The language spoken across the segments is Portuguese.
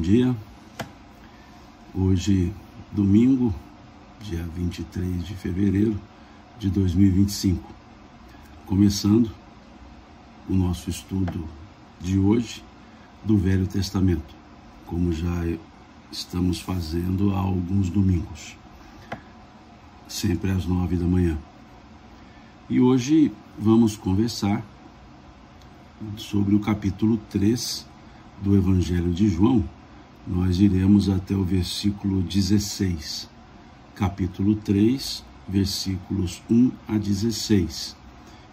dia. Hoje, domingo, dia 23 de fevereiro de 2025. Começando o nosso estudo de hoje do Velho Testamento, como já estamos fazendo há alguns domingos, sempre às 9 da manhã. E hoje vamos conversar sobre o capítulo 3 do Evangelho de João. Nós iremos até o versículo 16, capítulo 3, versículos 1 a 16,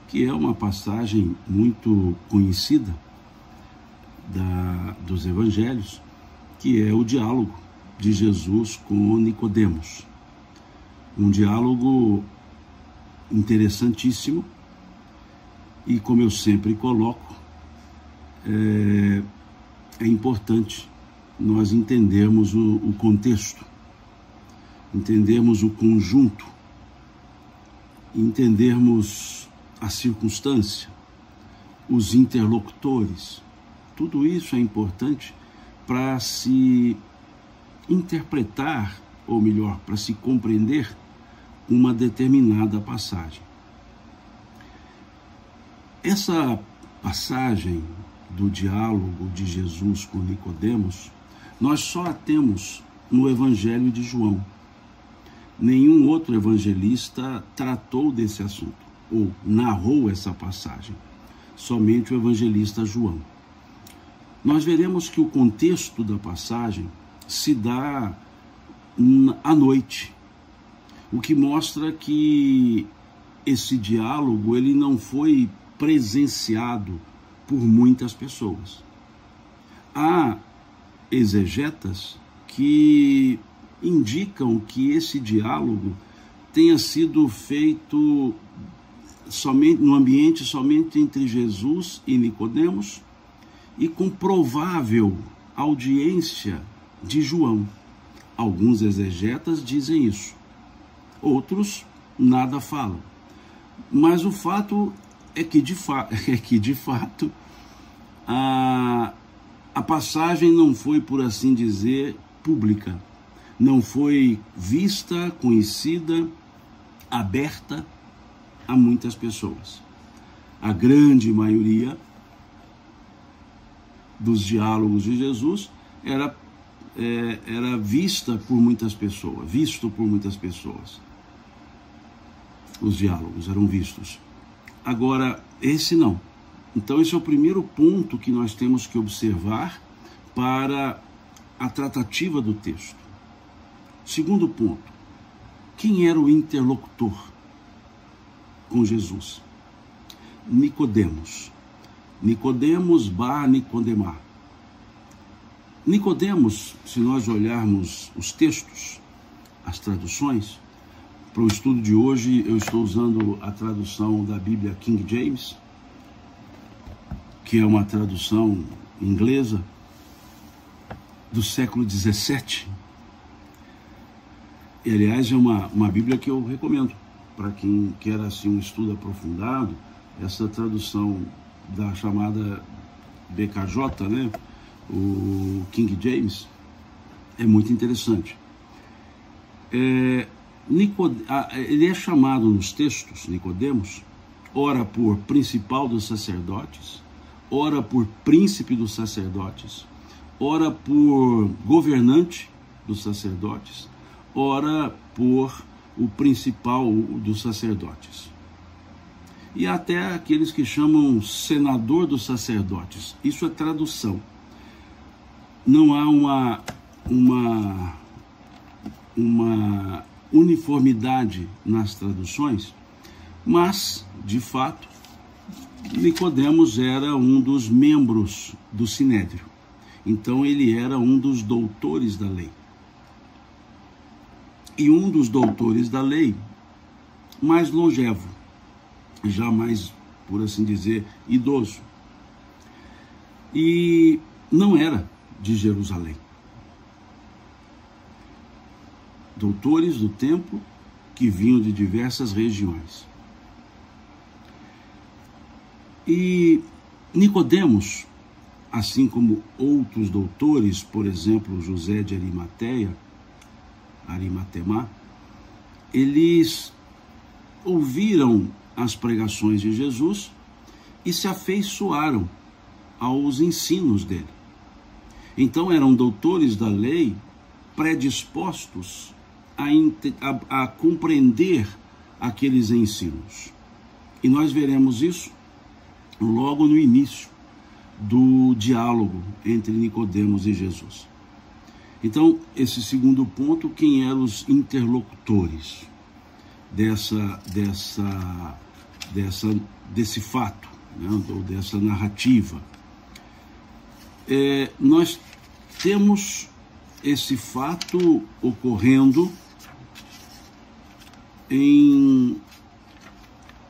que é uma passagem muito conhecida dos Evangelhos, que é o diálogo de Jesus com Nicodemos. Um diálogo interessantíssimo e, como eu sempre coloco, é importante nós entendermos o contexto, entendermos o conjunto, entendermos a circunstância, os interlocutores. Tudo isso é importante para se interpretar, ou melhor, para se compreender uma determinada passagem. Essa passagem do diálogo de Jesus com Nicodemos, nós só a temos no Evangelho de João. Nenhum outro evangelista tratou desse assunto, ou narrou essa passagem. Somente o evangelista João. Nós veremos que o contexto da passagem se dá à noite, o que mostra que esse diálogo ele não foi presenciado por muitas pessoas. Há exegetas que indicam que esse diálogo tenha sido feito somente no ambiente somente entre Jesus e Nicodemos e com provável audiência de João. Alguns exegetas dizem isso, outros nada falam. Mas o fato é que de fato a passagem não foi, por assim dizer, pública, não foi vista, conhecida, aberta a muitas pessoas. A grande maioria dos diálogos de Jesus era vista por muitas pessoas, visto por muitas pessoas. Os diálogos eram vistos. Agora, esse não. Então, esse é o primeiro ponto que nós temos que observar para a tratativa do texto. Segundo ponto, quem era o interlocutor com Jesus? Nicodemos. Nicodemos / Nicodemar. Nicodemos, se nós olharmos os textos, as traduções, para o estudo de hoje eu estou usando a tradução da Bíblia King James, que é uma tradução inglesa do século 17. E, aliás, é uma Bíblia que eu recomendo para quem quer assim, um estudo aprofundado. Essa tradução da chamada BKJ, né? O King James, é muito interessante. Ele é chamado nos textos, Nicodemos, ora por principal dos sacerdotes, ora por príncipe dos sacerdotes, ora por governante dos sacerdotes, ora por o principal dos sacerdotes. E até aqueles que chamam senador dos sacerdotes. Isso é tradução. Não há uma uniformidade nas traduções, mas, de fato, Nicodemos era um dos membros do Sinédrio. Então, ele era um dos doutores da lei. E um dos doutores da lei mais longevo, já mais, por assim dizer, idoso. E não era de Jerusalém. Doutores do templo que vinham de diversas regiões. E Nicodemos assim como outros doutores, por exemplo, José de Arimatemá, eles ouviram as pregações de Jesus e se afeiçoaram aos ensinos dele. Então eram doutores da lei predispostos a compreender aqueles ensinos. E nós veremos isso logo no início do diálogo entre Nicodemos e Jesus. Então, esse segundo ponto, quem eram os interlocutores desse fato, né, ou dessa narrativa? Nós temos esse fato ocorrendo em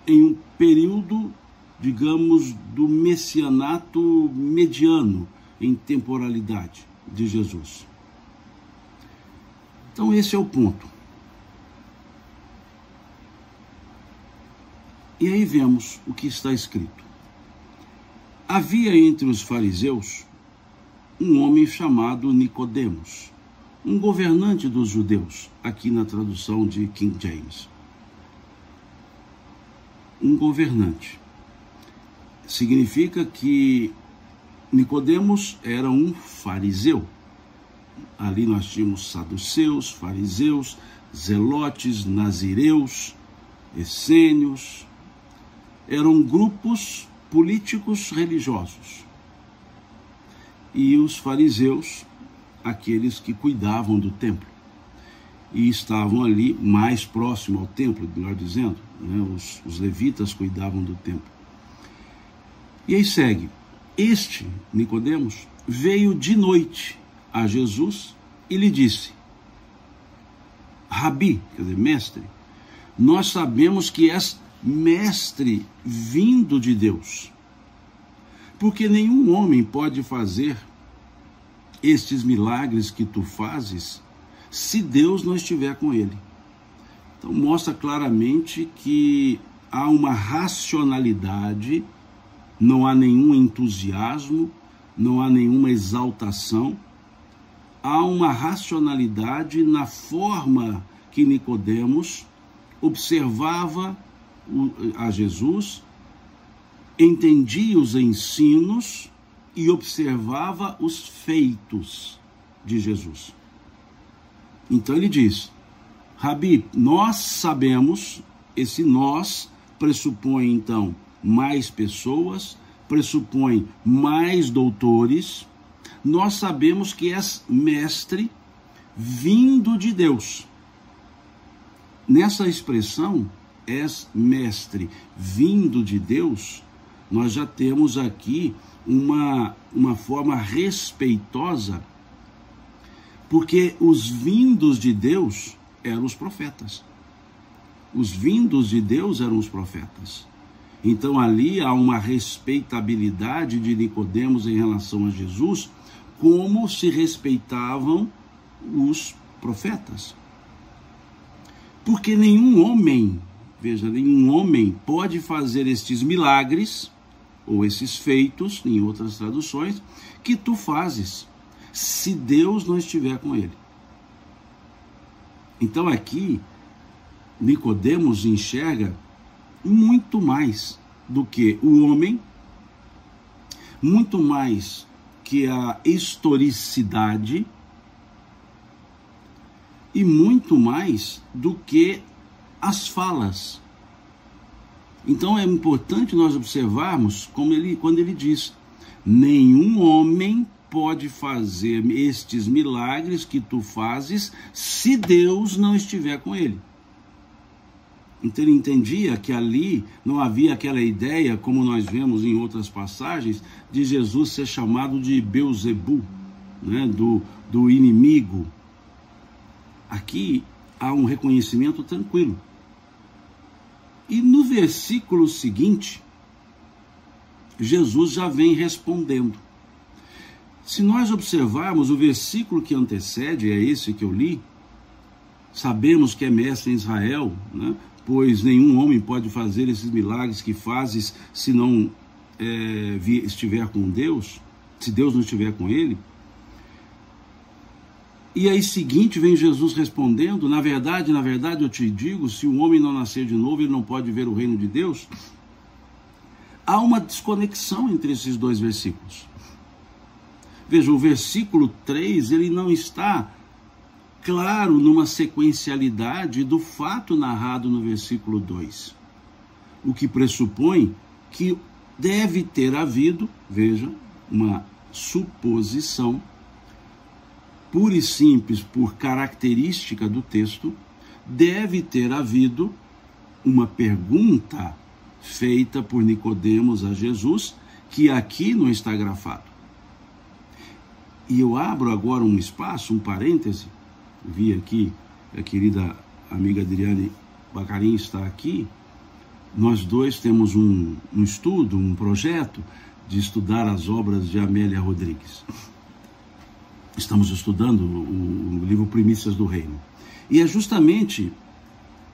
um período, digamos, do messianato mediano em temporalidade de Jesus. Então esse é o ponto. E aí vemos o que está escrito. Havia entre os fariseus um homem chamado Nicodemos, um governante dos judeus, aqui na tradução de King James. Um governante. Significa que Nicodemos era um fariseu. Ali nós tínhamos saduceus, fariseus, zelotes, nazireus, essênios. Eram grupos políticos religiosos. E os fariseus, aqueles que cuidavam do templo. E estavam ali mais próximo ao templo, melhor dizendo, né? Os levitas cuidavam do templo. E aí segue. Este, Nicodemos, veio de noite a Jesus e lhe disse: Rabi, quer dizer, mestre, nós sabemos que és mestre vindo de Deus, porque nenhum homem pode fazer estes milagres que tu fazes se Deus não estiver com ele. Então mostra claramente que há uma racionalidade, não há nenhum entusiasmo, não há nenhuma exaltação, há uma racionalidade na forma que Nicodemos observava a Jesus, entendia os ensinos e observava os feitos de Jesus. Então ele diz: Rabi, nós sabemos, esse nós pressupõe então mais pessoas, pressupõe mais doutores, nós sabemos que és mestre vindo de Deus. Nessa expressão, és mestre vindo de Deus, nós já temos aqui uma forma respeitosa, porque os vindos de Deus eram os profetas. Os vindos de Deus eram os profetas. Então ali há uma respeitabilidade de Nicodemos em relação a Jesus, como se respeitavam os profetas. Porque nenhum homem, veja, nenhum homem pode fazer estes milagres, ou esses feitos, em outras traduções, que tu fazes, se Deus não estiver com ele. Então aqui, Nicodemos enxerga muito mais do que o homem, muito mais que a historicidade e muito mais do que as falas. Então é importante nós observarmos quando ele diz: nenhum homem pode fazer estes milagres que tu fazes se Deus não estiver com ele. Então ele entendia que ali não havia aquela ideia, como nós vemos em outras passagens, de Jesus ser chamado de Beuzebu, né, do inimigo. Aqui há um reconhecimento tranquilo. E no versículo seguinte, Jesus já vem respondendo. Se nós observarmos o versículo que antecede, é esse que eu li, sabemos que é mestre em Israel, né? Pois nenhum homem pode fazer esses milagres que fazes se não estiver com Deus. se Deus não estiver com ele. E aí seguinte vem Jesus respondendo, na verdade eu te digo, se o homem não nascer de novo, ele não pode ver o reino de Deus. Há uma desconexão entre esses dois versículos. Veja, o versículo 3, ele não está claro numa sequencialidade do fato narrado no versículo 2. O que pressupõe que deve ter havido, veja, uma suposição, pura e simples por característica do texto, deve ter havido uma pergunta feita por Nicodemos a Jesus, que aqui não está grafado. E eu abro agora um espaço, um parêntese, vi aqui, a querida amiga Adriane Bacarin está aqui, nós dois temos um estudo, um projeto de estudar as obras de Amélia Rodrigues. Estamos estudando o livro Primícias do Reino. E é justamente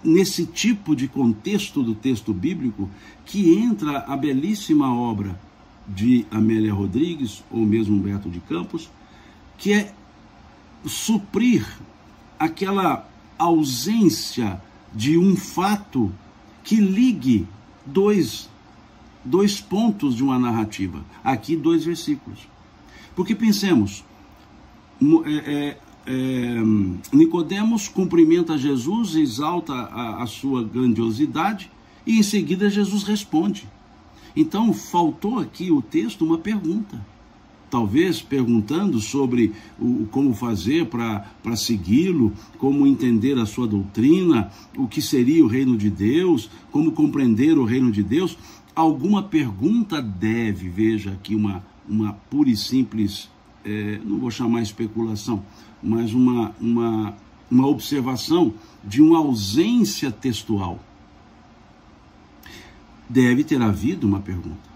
nesse tipo de contexto do texto bíblico que entra a belíssima obra de Amélia Rodrigues, ou mesmo Humberto de Campos, que é suprir aquela ausência de um fato que ligue dois pontos de uma narrativa. Aqui 2 versículos. Porque pensemos, Nicodemos cumprimenta Jesus, exalta a sua grandiosidade, e em seguida Jesus responde. Então faltou aqui o texto uma pergunta, talvez perguntando sobre como fazer para segui-lo, como entender a sua doutrina, o que seria o reino de Deus, como compreender o reino de Deus. Alguma pergunta deve, veja aqui uma pura e simples, não vou chamar especulação, mas uma observação de uma ausência textual. Deve ter havido uma pergunta.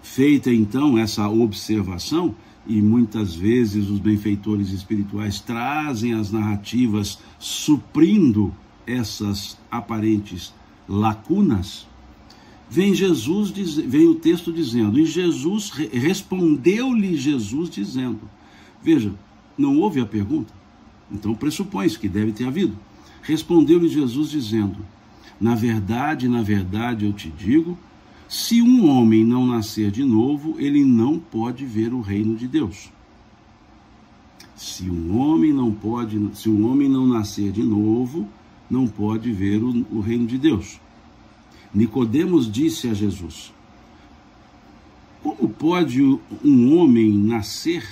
Feita então essa observação, e muitas vezes os benfeitores espirituais trazem as narrativas suprindo essas aparentes lacunas, vem o texto dizendo, e Jesus, respondeu-lhe Jesus dizendo, veja, não houve a pergunta, então pressupõe-se que deve ter havido. Respondeu-lhe Jesus dizendo, na verdade eu te digo, se um homem não nascer de novo, ele não pode ver o reino de Deus. Se um homem não nascer de novo, não pode ver o reino de Deus. Nicodemos disse a Jesus, como pode um homem nascer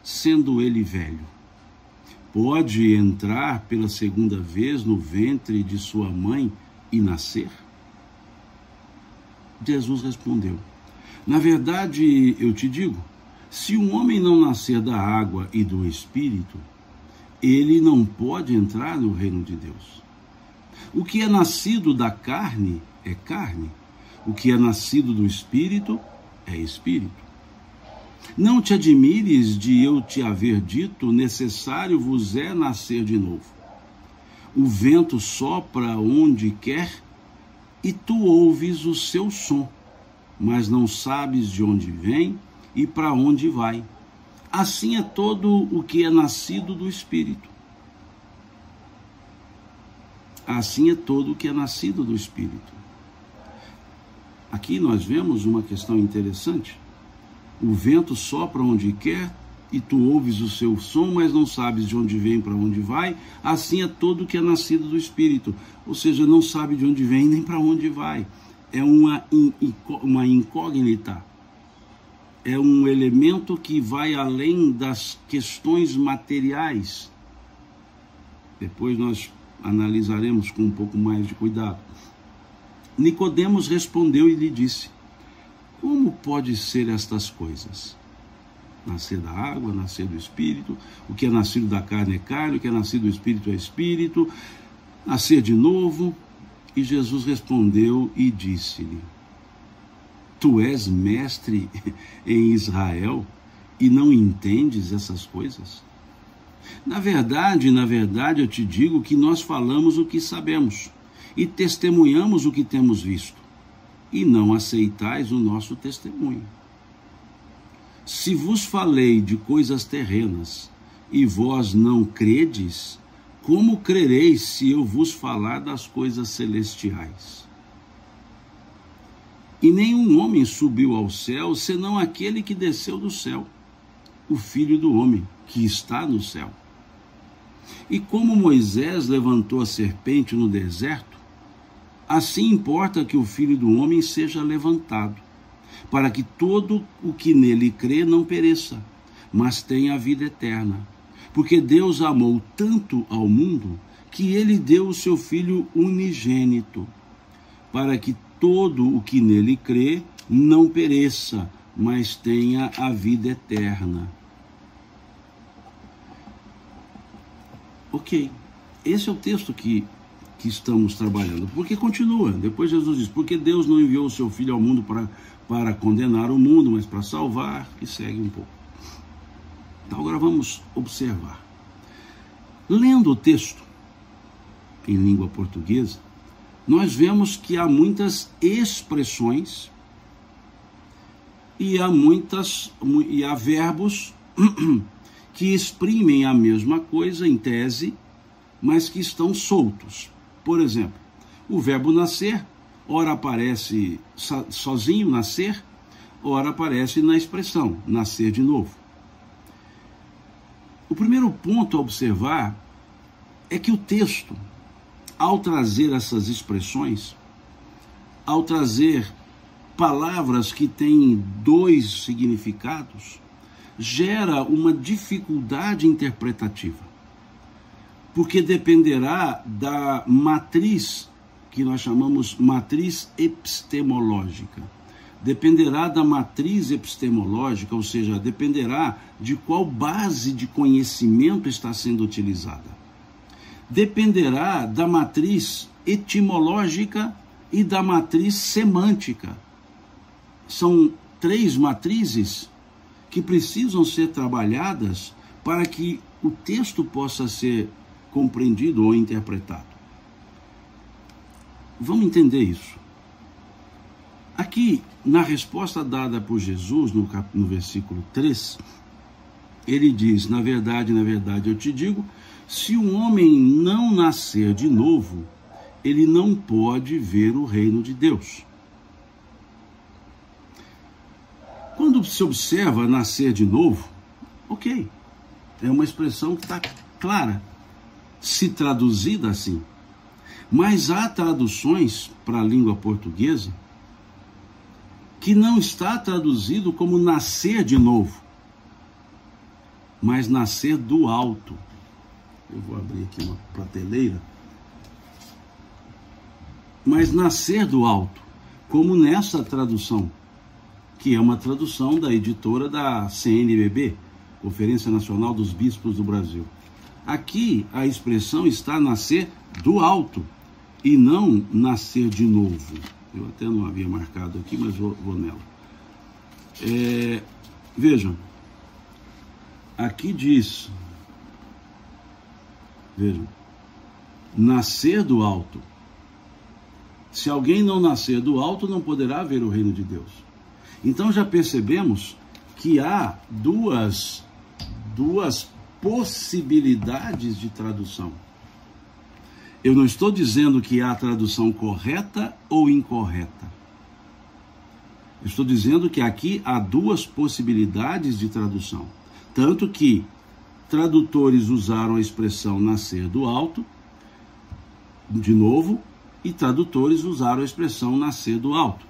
sendo ele velho? Pode entrar pela segunda vez no ventre de sua mãe e nascer? Jesus respondeu, na verdade eu te digo, se um homem não nascer da água e do Espírito, ele não pode entrar no reino de Deus. O que é nascido da carne é carne, o que é nascido do Espírito é Espírito. Não te admires de eu te haver dito, necessário vos é nascer de novo. O vento sopra onde quer, e tu ouves o seu som, mas não sabes de onde vem e para onde vai. Assim é todo o que é nascido do Espírito. Assim é todo o que é nascido do Espírito. Aqui nós vemos uma questão interessante. O vento sopra onde quer, e tu ouves o seu som, mas não sabes de onde vem para onde vai. Assim é todo o que é nascido do Espírito. Ou seja, não sabe de onde vem nem para onde vai. É uma incógnita. É um elemento que vai além das questões materiais. Depois nós analisaremos com um pouco mais de cuidado. Nicodemos respondeu e lhe disse, como pode ser estas coisas? Nascer da água, nascer do Espírito, o que é nascido da carne é carne, o que é nascido do Espírito é Espírito, nascer de novo. E Jesus respondeu e disse-lhe, tu és mestre em Israel e não entendes essas coisas? Na verdade eu te digo que nós falamos o que sabemos e testemunhamos o que temos visto, e não aceitais o nosso testemunho. Se vos falei de coisas terrenas e vós não credes, como crereis se eu vos falar das coisas celestiais? E nenhum homem subiu ao céu, senão aquele que desceu do céu, o Filho do homem, que está no céu. E como Moisés levantou a serpente no deserto, assim importa que o Filho do homem seja levantado, para que todo o que nele crê não pereça, mas tenha a vida eterna. Porque Deus amou tanto ao mundo, que ele deu o seu Filho unigênito, para que todo o que nele crê não pereça, mas tenha a vida eterna. Ok, esse é o texto que estamos trabalhando. Porque continua, depois Jesus diz, porque Deus não enviou o seu Filho ao mundo para condenar o mundo, mas para salvar, e segue um pouco. Então agora vamos observar. Lendo o texto em língua portuguesa, nós vemos que há muitas expressões e há verbos que exprimem a mesma coisa em tese, mas que estão soltos. Por exemplo, o verbo nascer, ora aparece sozinho, nascer, ora aparece na expressão, nascer de novo. O primeiro ponto a observar é que o texto, ao trazer essas expressões, ao trazer palavras que têm dois significados, gera uma dificuldade interpretativa, porque dependerá da matriz, que nós chamamos matriz epistemológica. Dependerá da matriz epistemológica, ou seja, dependerá de qual base de conhecimento está sendo utilizada. Dependerá da matriz etimológica e da matriz semântica. São três matrizes que precisam ser trabalhadas para que o texto possa ser compreendido ou interpretado. Vamos entender isso. Aqui, na resposta dada por Jesus, no versículo 3, ele diz, na verdade, eu te digo, se um homem não nascer de novo, ele não pode ver o reino de Deus. Quando se observa nascer de novo, ok, é uma expressão que está clara, se traduzida assim. Mas há traduções para a língua portuguesa que não está traduzido como nascer de novo, mas nascer do alto. Eu vou abrir aqui uma prateleira. Mas nascer do alto, como nessa tradução, que é uma tradução da editora da CNBB, Conferência Nacional dos Bispos do Brasil. Aqui a expressão está nascer do alto e não nascer de novo. Eu até não havia marcado aqui, mas vou nela. Vejam, aqui diz, vejam, nascer do alto. Se alguém não nascer do alto, não poderá ver o reino de Deus. Então já percebemos que há duas possibilidades de tradução. Eu não estou dizendo que há tradução correta ou incorreta. Eu estou dizendo que aqui há duas possibilidades de tradução. Tanto que tradutores usaram a expressão nascer do alto, de novo, e tradutores usaram a expressão nascer do alto.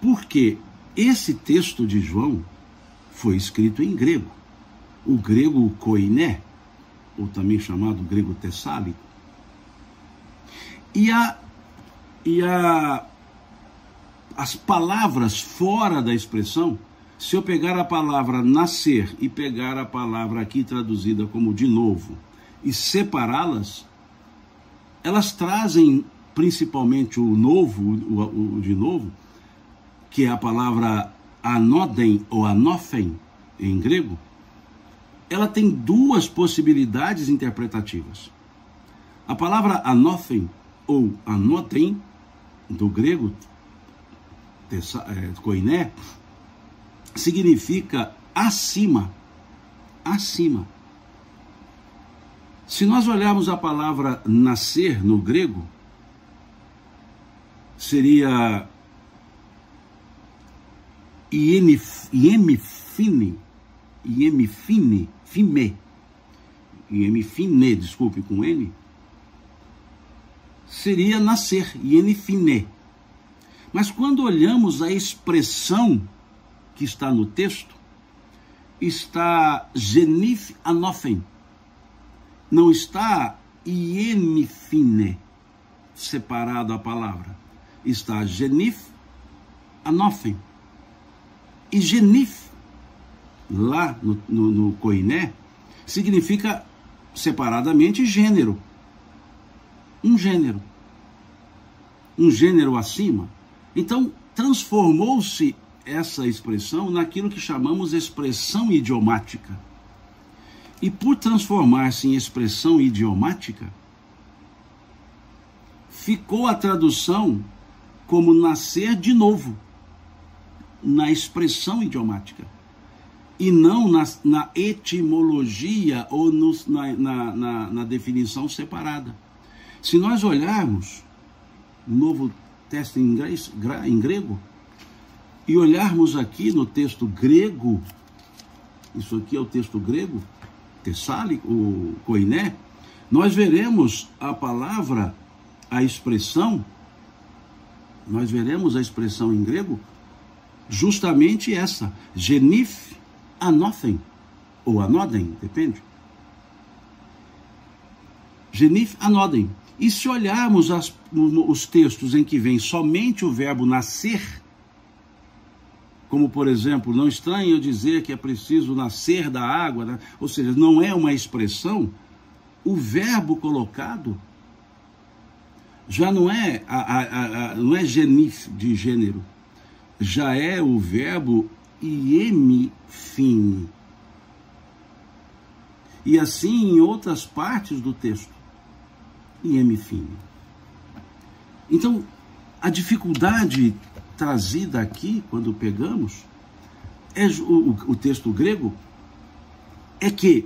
Porque esse texto de João foi escrito em grego. O grego koiné, ou também chamado grego tessálico. E as palavras fora da expressão, se eu pegar a palavra nascer e pegar a palavra aqui traduzida como de novo e separá-las, elas trazem principalmente o novo, o de novo, que é a palavra anoden ou anophen em grego. Ela tem duas possibilidades interpretativas. A palavra anophen ou anoten, do grego koiné, significa acima. Acima. Se nós olharmos a palavra nascer no grego, seria iemifine, desculpe, com N, seria nascer, iemifine. Mas quando olhamos a expressão que está no texto, está genif anophen, não está iemifine, separado a palavra, está genif anophen. E genif, lá no koiné, significa separadamente gênero. Um gênero acima. Então, transformou-se essa expressão naquilo que chamamos expressão idiomática. E por transformar-se em expressão idiomática, ficou a tradução como nascer de novo, na expressão idiomática, e não na etimologia ou na definição separada. Se nós olharmos o Novo Texto em grego, e olharmos aqui no texto grego, isso aqui é o texto grego, tessálico, o koiné, nós veremos a palavra, a expressão, nós veremos a expressão em grego, justamente essa, genif anophen, ou anoden, depende. Genif anodem. E se olharmos os textos em que vem somente o verbo nascer, como por exemplo, não estranho eu dizer que é preciso nascer da água, né? Ou seja, não é uma expressão, o verbo colocado já não é, não é genif de gênero, já é o verbo iemifine. E assim em outras partes do texto, iemifine. Então, a dificuldade trazida aqui, quando pegamos, o texto grego, é que,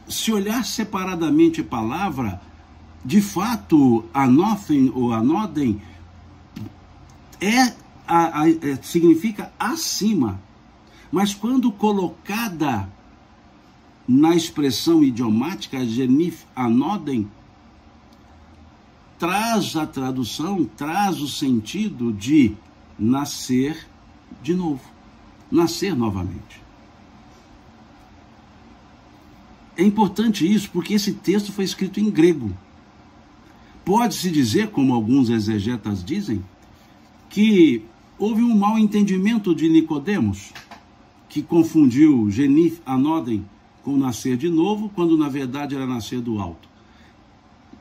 se olhar separadamente a palavra, de fato, anophen ou anoden significa acima, mas quando colocada na expressão idiomática, genif anoden, traz a tradução, traz o sentido de nascer de novo, nascer novamente. É importante isso porque esse texto foi escrito em grego. Pode-se dizer, como alguns exegetas dizem, que houve um mau entendimento de Nicodemos, que confundiu genif anoden com nascer de novo, quando na verdade era nascer do alto.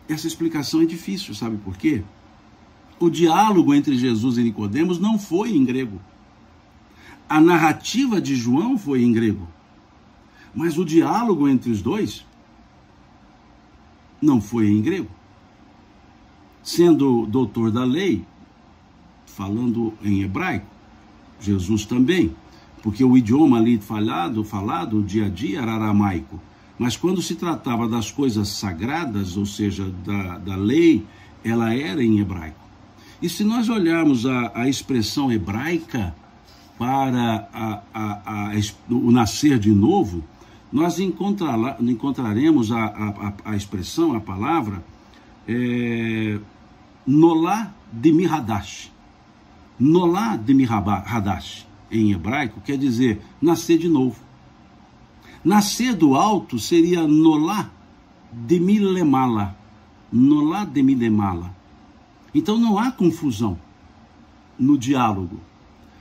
Essa explicação é difícil, sabe por quê? O diálogo entre Jesus e Nicodemos não foi em grego. A narrativa de João foi em grego. Mas o diálogo entre os dois não foi em grego. Sendo doutor da lei, falando em hebraico, Jesus também, porque o idioma ali falado dia a dia era aramaico. Mas quando se tratava das coisas sagradas, ou seja, da lei, ela era em hebraico. E se nós olharmos a expressão hebraica para o nascer de novo, nós encontraremos a expressão, a palavra, Nolá de Mihadash. Nolá de Mihadash, em hebraico, quer dizer nascer de novo. Nascer do alto seria Nolá de Milemala. Nolá de Milemala. Então não há confusão no diálogo,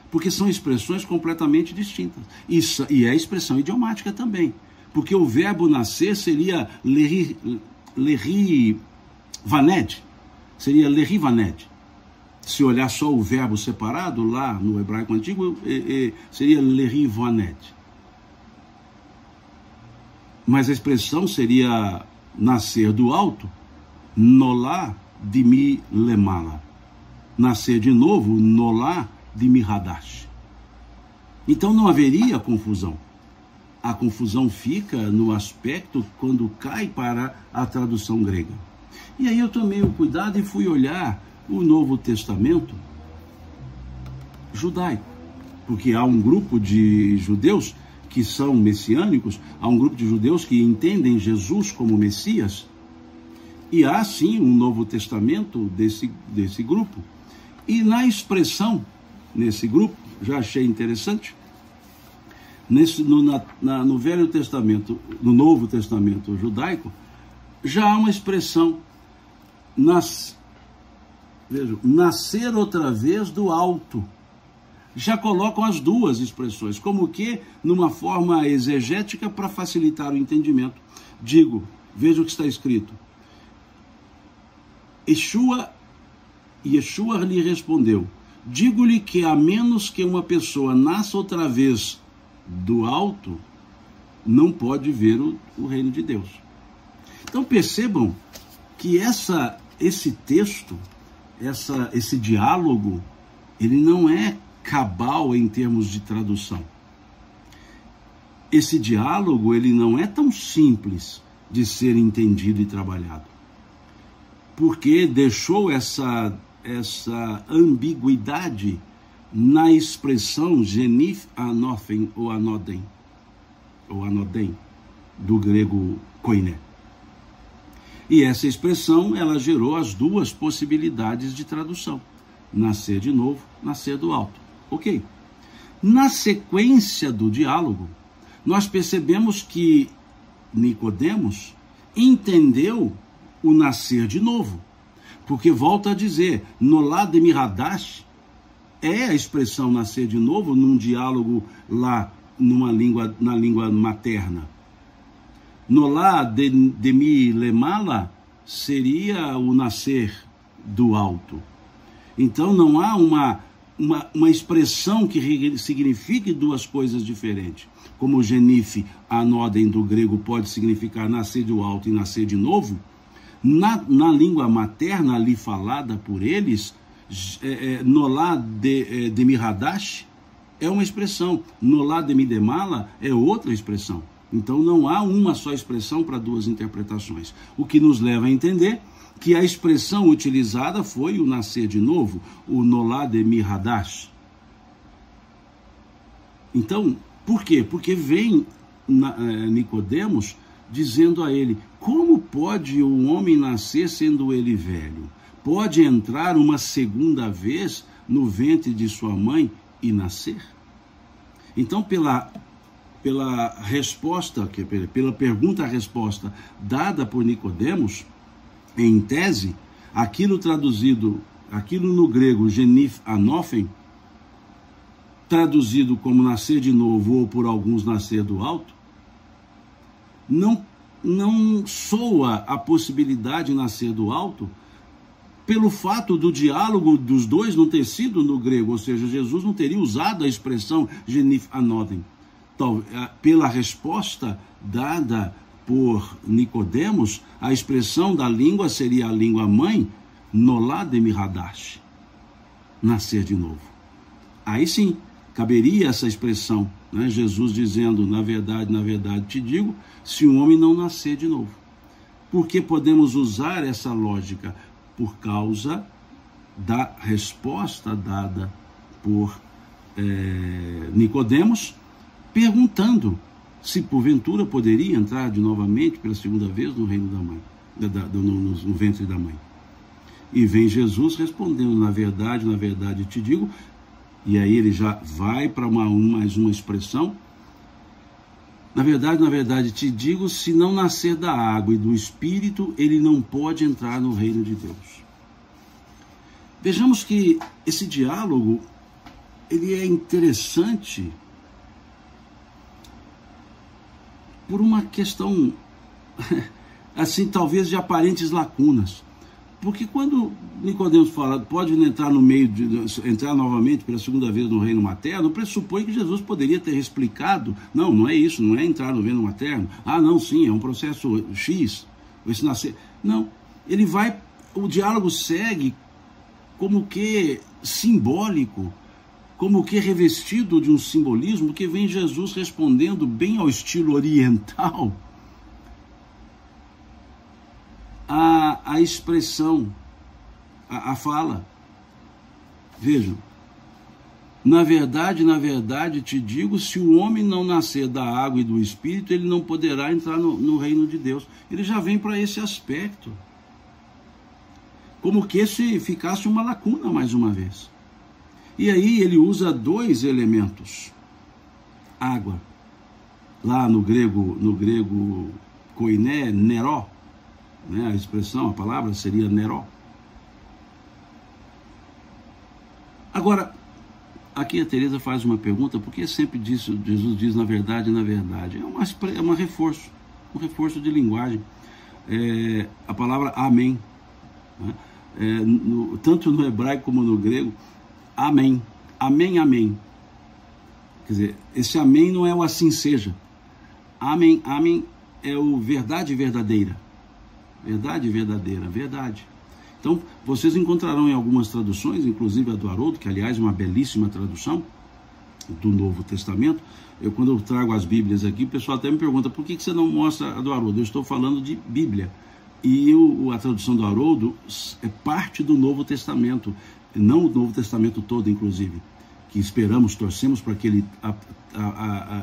porque são expressões completamente distintas. E é expressão idiomática também, porque o verbo nascer seria leri vaned, seria leri vaned. Se olhar só o verbo separado, lá no hebraico antigo, seria leri vaned. Mas a expressão seria nascer do alto, nolá de mi lemala. Nascer de novo, nolá de mi hadash. Então não haveria confusão. A confusão fica no aspecto quando cai para a tradução grega. E aí eu tomei o cuidado e fui olhar o Novo Testamento judaico, porque há um grupo de judeus que são messiânicos, há um grupo de judeus que entendem Jesus como Messias, e há sim um Novo Testamento desse grupo. E na expressão, nesse grupo, já achei interessante, no Velho Testamento, no Novo Testamento judaico, já há uma expressão, nascer outra vez do alto. Já colocam as duas expressões, como que numa forma exegética para facilitar o entendimento. Veja o que está escrito. Yeshua lhe respondeu, digo-lhe que a menos que uma pessoa nasça outra vez do alto, não pode ver o reino de Deus. Então percebam que esse texto, esse diálogo, ele não é cabal em termos de tradução. Esse diálogo, ele não é tão simples de ser entendido e trabalhado, porque deixou essa ambiguidade na expressão genif anothen ou anodem, do grego koiné. E essa expressão, ela gerou as duas possibilidades de tradução: nascer de novo, nascer do alto. Ok. Na sequência do diálogo, nós percebemos que Nicodemos entendeu o nascer de novo, porque volta a dizer, nolá de miradash, é a expressão nascer de novo num diálogo lá na língua materna. Nolá de mi lemala seria o nascer do alto. Então não há uma expressão que signifique duas coisas diferentes. Como o genif anodem do grego pode significar nascer do alto e nascer de novo, na língua materna ali falada por eles, nolá de miradash é uma expressão, nolá de midemala é outra expressão. Então não há uma só expressão para duas interpretações, o que nos leva a entender que a expressão utilizada foi o nascer de novo, o nolá de miradash. Então, por quê? Porque vem Nicodemos dizendo a ele, como pode um homem nascer sendo ele velho? Pode entrar uma segunda vez no ventre de sua mãe e nascer? Então, pela pergunta-resposta dada por Nicodemos, em tese, aquilo no grego genif anothen, traduzido como nascer de novo ou por alguns nascer do alto, não soa a possibilidade de nascer do alto pelo fato do diálogo dos dois não ter sido no grego, ou seja, Jesus não teria usado a expressão genif anothen. Pela resposta dada por Nicodemos, a expressão da língua seria a língua mãe, nolá de miradash, nascer de novo. Aí sim, caberia essa expressão, né? Jesus dizendo, na verdade te digo, se um homem não nascer de novo. Por que podemos usar essa lógica? Por causa da resposta dada por Nicodemos, perguntando se porventura poderia entrar novamente pela segunda vez no reino da mãe, no ventre da mãe. E vem Jesus respondendo, na verdade te digo, e aí ele já vai para mais uma expressão, na verdade te digo, se não nascer da água e do Espírito, ele não pode entrar no reino de Deus. Vejamos que esse diálogo, ele é interessante por uma questão, assim, talvez de aparentes lacunas. Porque quando Nicodemos fala, pode entrar entrar novamente pela segunda vez no reino materno, pressupõe que Jesus poderia ter explicado, não é isso, não é entrar no reino materno. Ah, não, sim, é um processo X, esse nascer. Não, o diálogo segue como que simbólico como que revestido de um simbolismo, que vem Jesus respondendo bem ao estilo oriental a expressão, a fala. Vejam, na verdade te digo, se o homem não nascer da água e do Espírito, ele não poderá entrar no reino de Deus. Ele já vem para esse aspecto, como que se ficasse uma lacuna mais uma vez. E aí ele usa dois elementos. Água, lá no grego koiné, neró, né? A expressão, a palavra seria neró. Agora, aqui a Teresa faz uma pergunta, por que sempre Jesus diz na verdade, na verdade? É um reforço de linguagem. A palavra amém, né? Tanto no hebraico como no grego, amém, amém, amém. Quer dizer, esse amém não é o assim seja. Amém, amém é o verdade verdadeira. Verdade verdadeira, verdade. Então, vocês encontrarão em algumas traduções, inclusive a do Haroldo, que aliás é uma belíssima tradução do Novo Testamento. Quando eu trago as Bíblias aqui, o pessoal até me pergunta, por que você não mostra a do Haroldo? Eu estou falando de Bíblia. E a tradução do Haroldo é parte do Novo Testamento, não o Novo Testamento todo, inclusive, que torcemos para que ele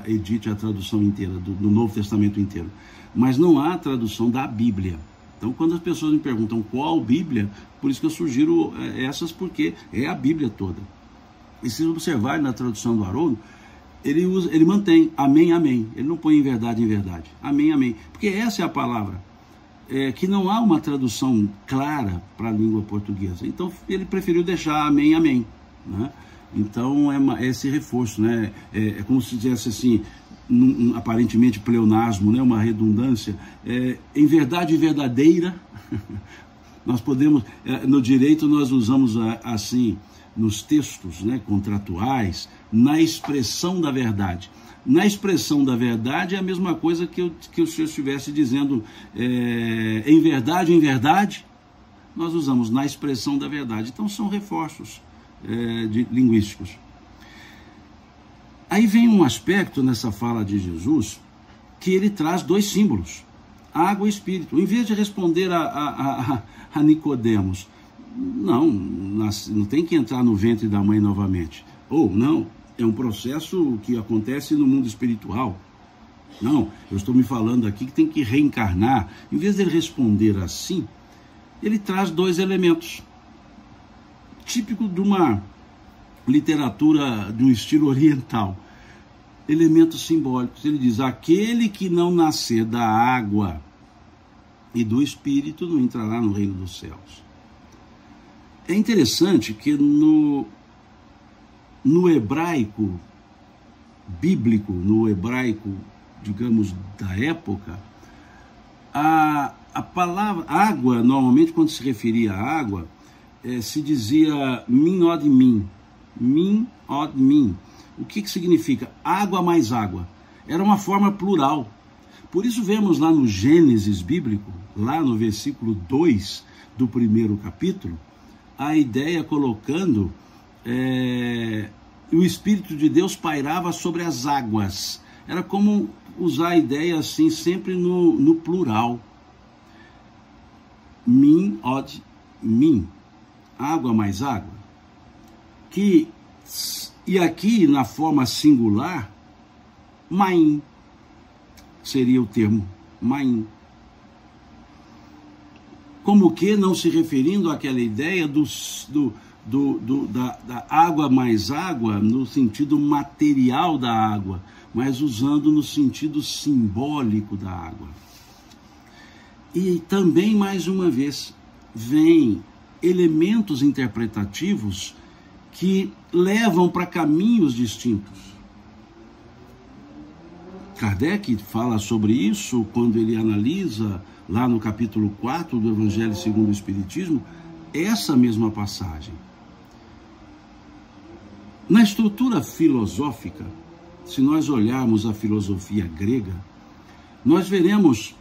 edite a tradução inteira, do Novo Testamento inteiro. Mas não há tradução da Bíblia. Então, quando as pessoas me perguntam qual Bíblia, por isso que eu sugiro essas, porque é a Bíblia toda. E se observar na tradução do Haroldo, ele mantém amém, amém. Ele não põe em verdade, amém, amém. Porque essa é a palavra, que não há uma tradução clara para a língua portuguesa. Então, ele preferiu deixar amém, amém, né? Então, é esse reforço, né? É como se dissesse assim, aparentemente pleonasmo, né? Uma redundância. Em verdade verdadeira, nós podemos, no direito nós usamos assim, nos textos, né, contratuais, na expressão da verdade. Na expressão da verdade é a mesma coisa que o senhor estivesse dizendo, em verdade, nós usamos na expressão da verdade. Então são reforços linguísticos. Aí vem um aspecto nessa fala de Jesus que ele traz dois símbolos, água e espírito. Em vez de responder a Nicodemos, não tem que entrar no ventre da mãe novamente. Ou não, é um processo que acontece no mundo espiritual. Não, eu estou me falando aqui que tem que reencarnar. Em vez de ele responder assim, ele traz dois elementos, típico de uma literatura de um estilo oriental, elementos simbólicos. Ele diz, aquele que não nascer da água e do Espírito não entrará no reino dos céus. É interessante que no hebraico bíblico, no hebraico, digamos, da época, a palavra água, normalmente quando se referia à água, se dizia min od min, min od min. O que significa? Água mais água. Era uma forma plural. Por isso vemos lá no Gênesis bíblico, lá no versículo 2 do primeiro capítulo, a ideia colocando o Espírito de Deus pairava sobre as águas. Era como usar a ideia assim, sempre no plural. Min od min. Água mais água. E aqui, na forma singular, maim seria o termo, maim. Como que não se referindo àquela ideia da água mais água, no sentido material da água, mas usando no sentido simbólico da água. E também, mais uma vez, vem elementos interpretativos que levam para caminhos distintos. Kardec fala sobre isso quando ele analisa, lá no capítulo 4 do Evangelho segundo o Espiritismo, essa mesma passagem. Na estrutura filosófica, se nós olharmos a filosofia grega, nós veremos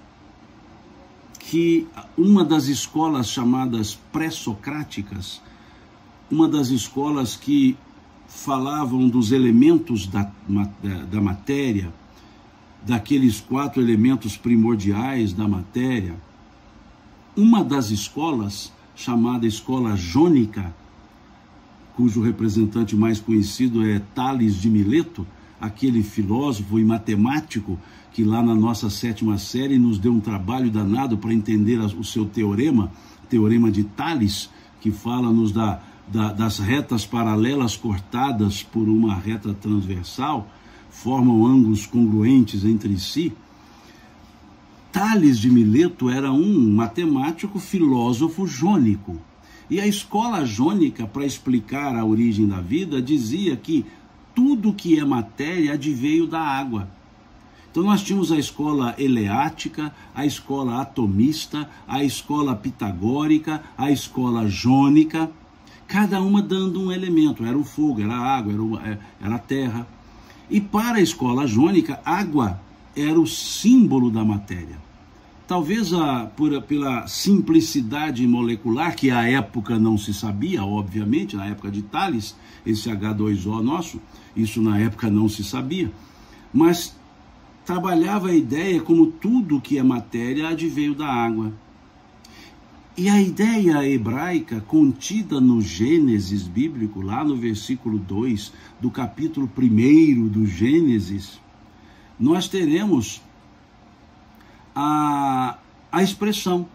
que uma das escolas chamadas pré-socráticas, uma das escolas que falavam dos elementos da matéria, daqueles 4 elementos primordiais da matéria. Uma das escolas, chamada Escola Jônica, cujo representante mais conhecido é Tales de Mileto, aquele filósofo e matemático que lá na nossa 7ª série nos deu um trabalho danado para entender o seu teorema de Tales, que fala-nos das retas paralelas cortadas por uma reta transversal, formam ângulos congruentes entre si. Tales de Mileto era um matemático filósofo jônico. E a escola jônica, para explicar a origem da vida, dizia que tudo que é matéria adveio da água. Então nós tínhamos a escola eleática, a escola atomista, a escola pitagórica, a escola jônica, cada uma dando um elemento. Era o fogo, era a água, era a terra. E para a escola jônica, água era o símbolo da matéria. Talvez pela simplicidade molecular, que à época não se sabia, obviamente, na época de Tales, esse H2O nosso, isso na época não se sabia, mas trabalhava a ideia como tudo que é matéria adveio da água. E a ideia hebraica contida no Gênesis bíblico, lá no versículo 2 do capítulo 1 do Gênesis, nós teremos a expressão: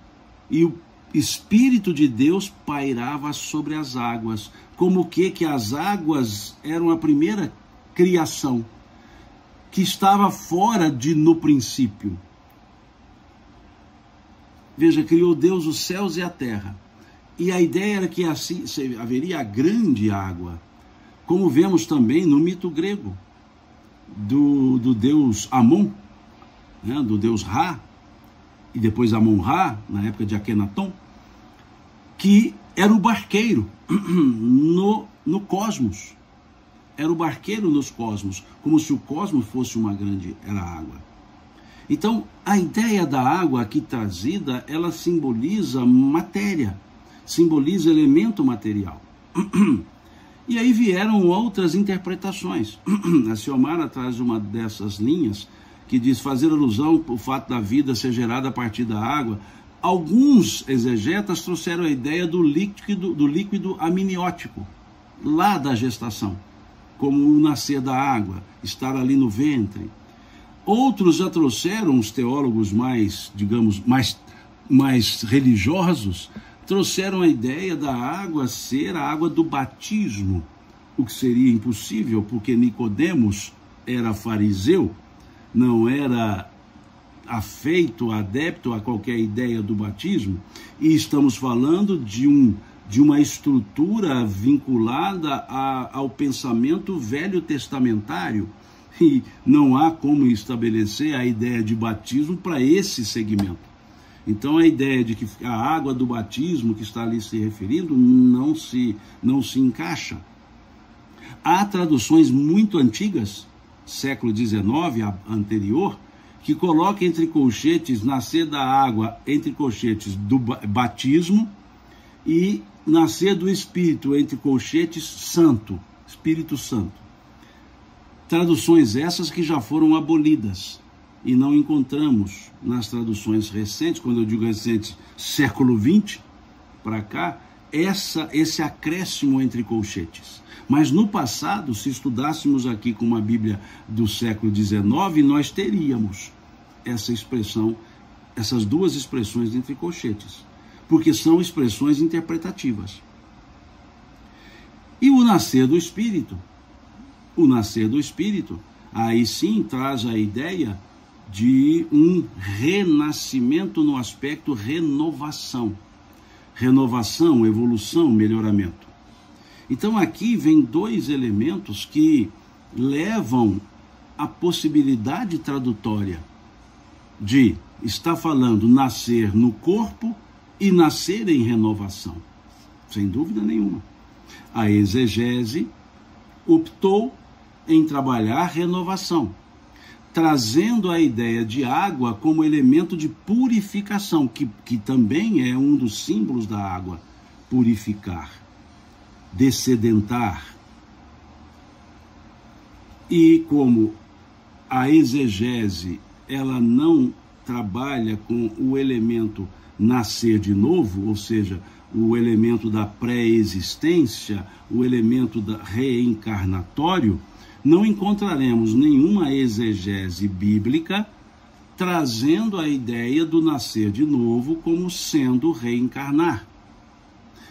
e o Espírito de Deus pairava sobre as águas, como que as águas eram a primeira criação, que estava fora de no princípio. Veja, criou Deus os céus e a terra, e a ideia era que assim haveria a grande água, como vemos também no mito grego, do deus Amon, né, do deus Ra, e depois Amon-Ra, na época de Akenaton, que era o barqueiro no cosmos. Era o barqueiro nos cosmos, como se o cosmos fosse era a água. Então, a ideia da água aqui trazida, ela simboliza matéria, simboliza elemento material. E aí vieram outras interpretações. A Ciomara traz uma dessas linhas, que diz fazer alusão ao fato da vida ser gerada a partir da água. Alguns exegetas trouxeram a ideia do líquido amniótico, lá da gestação, como o nascer da água, estar ali no ventre. Outros já trouxeram, os teólogos mais, digamos, mais religiosos, trouxeram a ideia da água ser a água do batismo, o que seria impossível, porque Nicodemos era fariseu, não era afeito, adepto a qualquer ideia do batismo, e estamos falando de uma estrutura vinculada ao pensamento velho-testamentário, e não há como estabelecer a ideia de batismo para esse segmento. Então a ideia de que a água do batismo que está ali se referindo não se encaixa. Há traduções muito antigas, século XIX anterior, que coloca entre colchetes nascer da água, entre colchetes do batismo, e nascer do Espírito, entre colchetes santo, Espírito Santo. Traduções essas que já foram abolidas e não encontramos nas traduções recentes, quando eu digo recentes, século XX para cá, esse acréscimo entre colchetes. Mas no passado, se estudássemos aqui com uma Bíblia do século XIX, nós teríamos essa expressão, essas duas expressões entre colchetes, porque são expressões interpretativas. E o nascer do Espírito? O nascer do Espírito, aí sim traz a ideia de um renascimento no aspecto renovação. Renovação, evolução, melhoramento. Então aqui vem dois elementos que levam a possibilidade tradutória de estar falando nascer no corpo e nascer em renovação. Sem dúvida nenhuma. A exegese optou em trabalhar renovação, trazendo a ideia de água como elemento de purificação, que também é um dos símbolos da água, purificar, dessedentar, E como a exegese, ela não trabalha com o elemento nascer de novo, ou seja, o elemento da pré-existência, o elemento da reencarnatório, não encontraremos nenhuma exegese bíblica trazendo a ideia do nascer de novo como sendo reencarnar.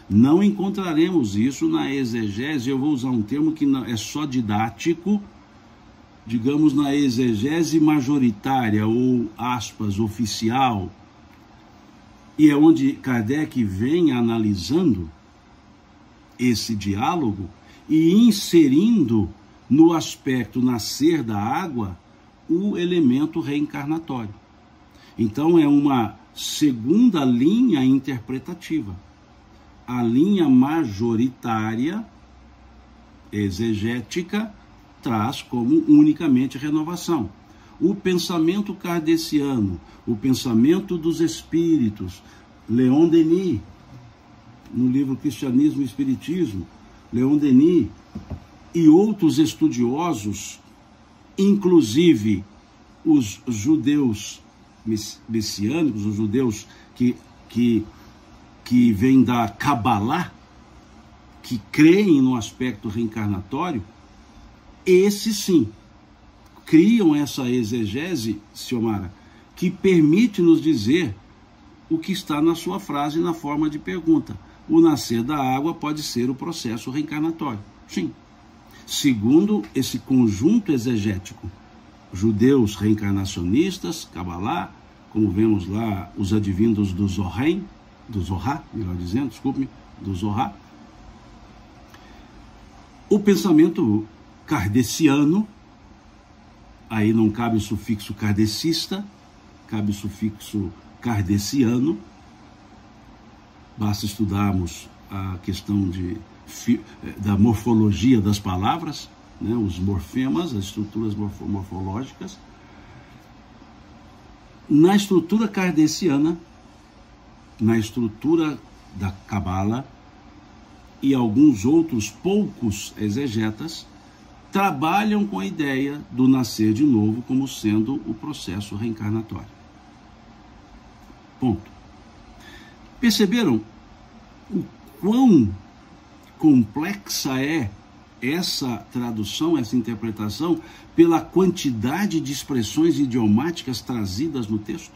Não encontraremos isso na exegese, eu vou usar um termo que é só didático, digamos na exegese majoritária ou, aspas, oficial, e é onde Kardec vem analisando esse diálogo e inserindo no aspecto nascer da água o elemento reencarnatório. Então é uma segunda linha interpretativa. A linha majoritária, exegética, traz como unicamente renovação. O pensamento kardeciano, o pensamento dos espíritos, Leon Denis, no livro Cristianismo e Espiritismo, Leon Denis e outros estudiosos, inclusive os judeus messiânicos, os judeus que vêm da Kabbalah, que creem no aspecto reencarnatório, esses sim criam essa exegese, Xiomara, que permite nos dizer o que está na sua frase na forma de pergunta. O nascer da água pode ser o processo reencarnatório. Sim. Segundo esse conjunto exegético, judeus reencarnacionistas, Kabbalah, como vemos lá os advindos do Zohar, melhor dizendo, desculpe-me, do Zohar. O pensamento kardeciano, aí não cabe o sufixo kardecista, cabe o sufixo kardeciano. Basta estudarmos a questão da morfologia das palavras, né, os morfemas, as estruturas morfológicas. Na estrutura kardeciana, na estrutura da Kabbalah e alguns outros poucos exegetas trabalham com a ideia do nascer de novo como sendo o processo reencarnatório. Ponto. Perceberam o quão complexa é essa tradução, essa interpretação, pela quantidade de expressões idiomáticas trazidas no texto?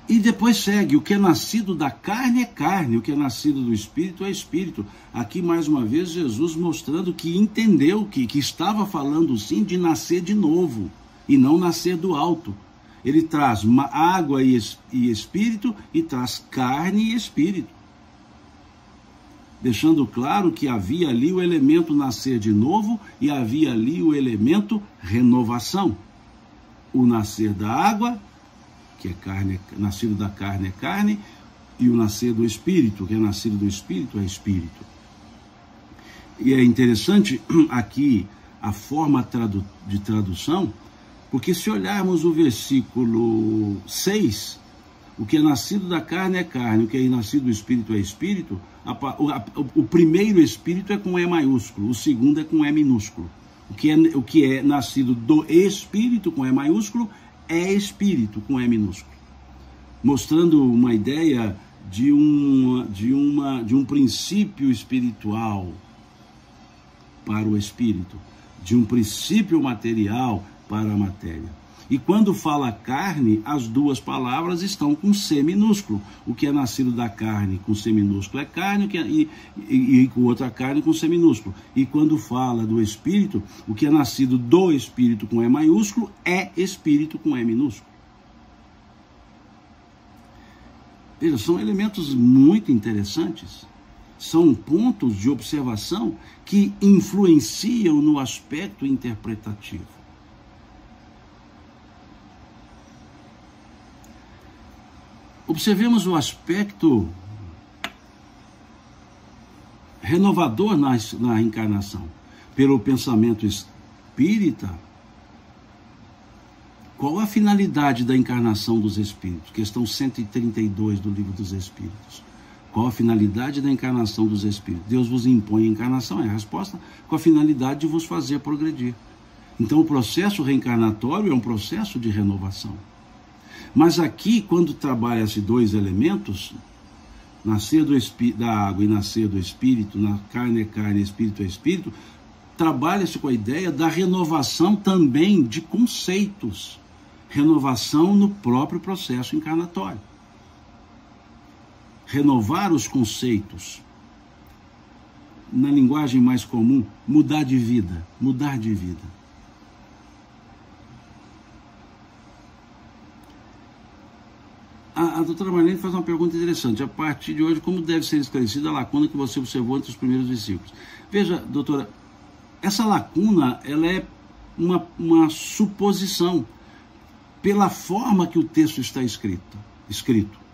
E depois segue, o que é nascido da carne é carne, o que é nascido do espírito é espírito. Aqui, mais uma vez, Jesus mostrando que entendeu, que estava falando sim de nascer de novo, e não nascer do alto. Ele traz água e espírito, e traz carne e espírito. Deixando claro que havia ali o elemento nascer de novo, e havia ali o elemento renovação. O nascer da água, que é carne, nascido da carne é carne, e o nascer do espírito, que é nascido do espírito, é espírito. E é interessante aqui a forma de tradução, porque se olharmos o versículo 6, o que é nascido da carne é carne, o que é nascido do espírito é espírito, o primeiro espírito é com E maiúsculo, o segundo é com E minúsculo. O que é nascido do espírito com E maiúsculo é espírito com E minúsculo, mostrando uma ideia de um princípio espiritual para o espírito, de um princípio material para a matéria. E quando fala carne, as duas palavras estão com C minúsculo. O que é nascido da carne com C minúsculo é carne, e com outra carne com C minúsculo. E quando fala do espírito, o que é nascido do espírito com E maiúsculo é espírito com E minúsculo. Veja, são elementos muito interessantes. São pontos de observação que influenciam no aspecto interpretativo. Observemos o aspecto renovador na reencarnação. Pelo pensamento espírita, qual a finalidade da encarnação dos espíritos? Questão 132 do Livro dos Espíritos. Qual a finalidade da encarnação dos espíritos? Deus vos impõe a encarnação, é a resposta, com a finalidade de vos fazer progredir. Então o processo reencarnatório é um processo de renovação. Mas aqui, quando trabalha-se dois elementos, nascer da água e nascer do espírito, na carne é carne, espírito é espírito, trabalha-se com a ideia da renovação também de conceitos, renovação no próprio processo encarnatório. Renovar os conceitos, na linguagem mais comum, mudar de vida, mudar de vida. A doutora Marlene faz uma pergunta interessante. A partir de hoje, como deve ser esclarecida a lacuna que você observou entre os primeiros versículos? Veja, doutora, essa lacuna, ela é uma suposição pela forma que o texto está escrito.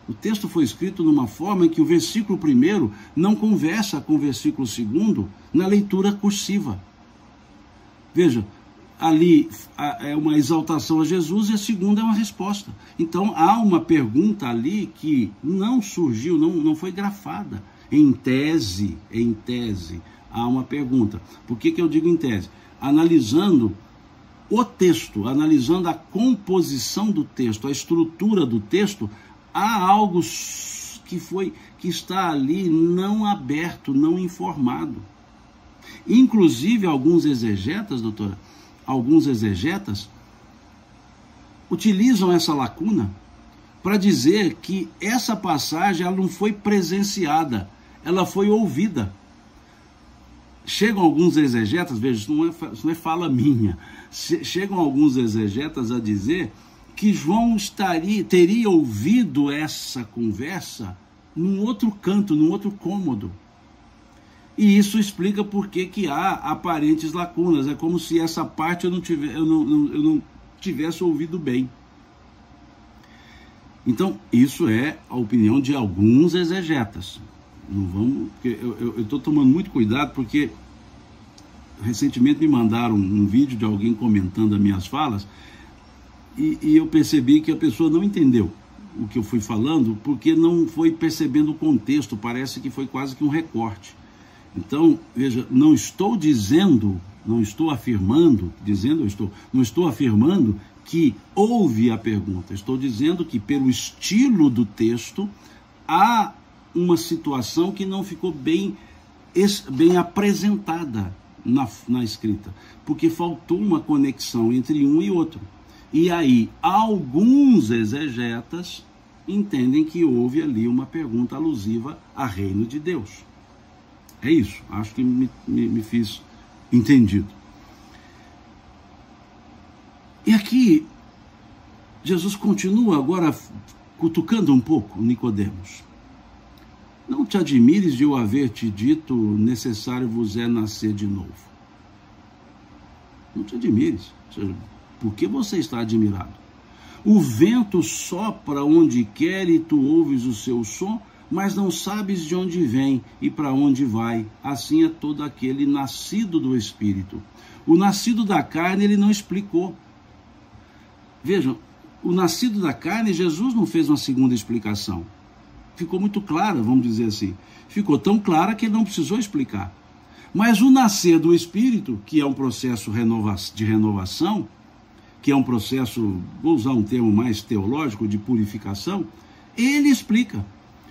O texto foi escrito numa forma em que o versículo 1 não conversa com o versículo 2 na leitura cursiva. Veja, ali é uma exaltação a Jesus e a segunda é uma resposta. Então há uma pergunta ali que não surgiu, não foi grafada. Em tese, há uma pergunta. Por que eu digo em tese? Analisando o texto, analisando a composição do texto, a estrutura do texto, há algo que está ali não aberto, não informado. Inclusive, alguns exegetas, doutora, utilizam essa lacuna para dizer que essa passagem ela não foi presenciada, ela foi ouvida. Chegam alguns exegetas, veja, isso não é fala minha, chegam alguns exegetas a dizer que João teria ouvido essa conversa num outro canto, num outro cômodo. E isso explica por que há aparentes lacunas. É como se essa parte eu não tivesse ouvido bem. Então, isso é a opinião de alguns exegetas. Não vamos, eu estou tomando muito cuidado porque recentemente me mandaram um vídeo de alguém comentando as minhas falas e eu percebi que a pessoa não entendeu o que eu fui falando porque não foi percebendo o contexto, parece que foi quase que um recorte. Então, veja, não estou afirmando que houve a pergunta, estou dizendo que pelo estilo do texto há uma situação que não ficou bem apresentada na escrita, porque faltou uma conexão entre um e outro. E aí, alguns exegetas entendem que houve ali uma pergunta alusiva a reino de Deus. É isso, acho que me fiz entendido. E aqui, Jesus continua agora cutucando um pouco Nicodemos. Não te admires de eu haver te dito, necessário vos é nascer de novo. Não te admires. Ou seja, por que você está admirado? O vento sopra onde quer e tu ouves o seu som, mas não sabes de onde vem e para onde vai. Assim é todo aquele nascido do Espírito. O nascido da carne ele não explicou. Vejam, o nascido da carne, Jesus não fez uma segunda explicação. Ficou muito clara, vamos dizer assim. Ficou tão clara que ele não precisou explicar. Mas o nascer do Espírito, que é um processo de renovação, que é um processo, vou usar um termo mais teológico, de purificação, ele explica.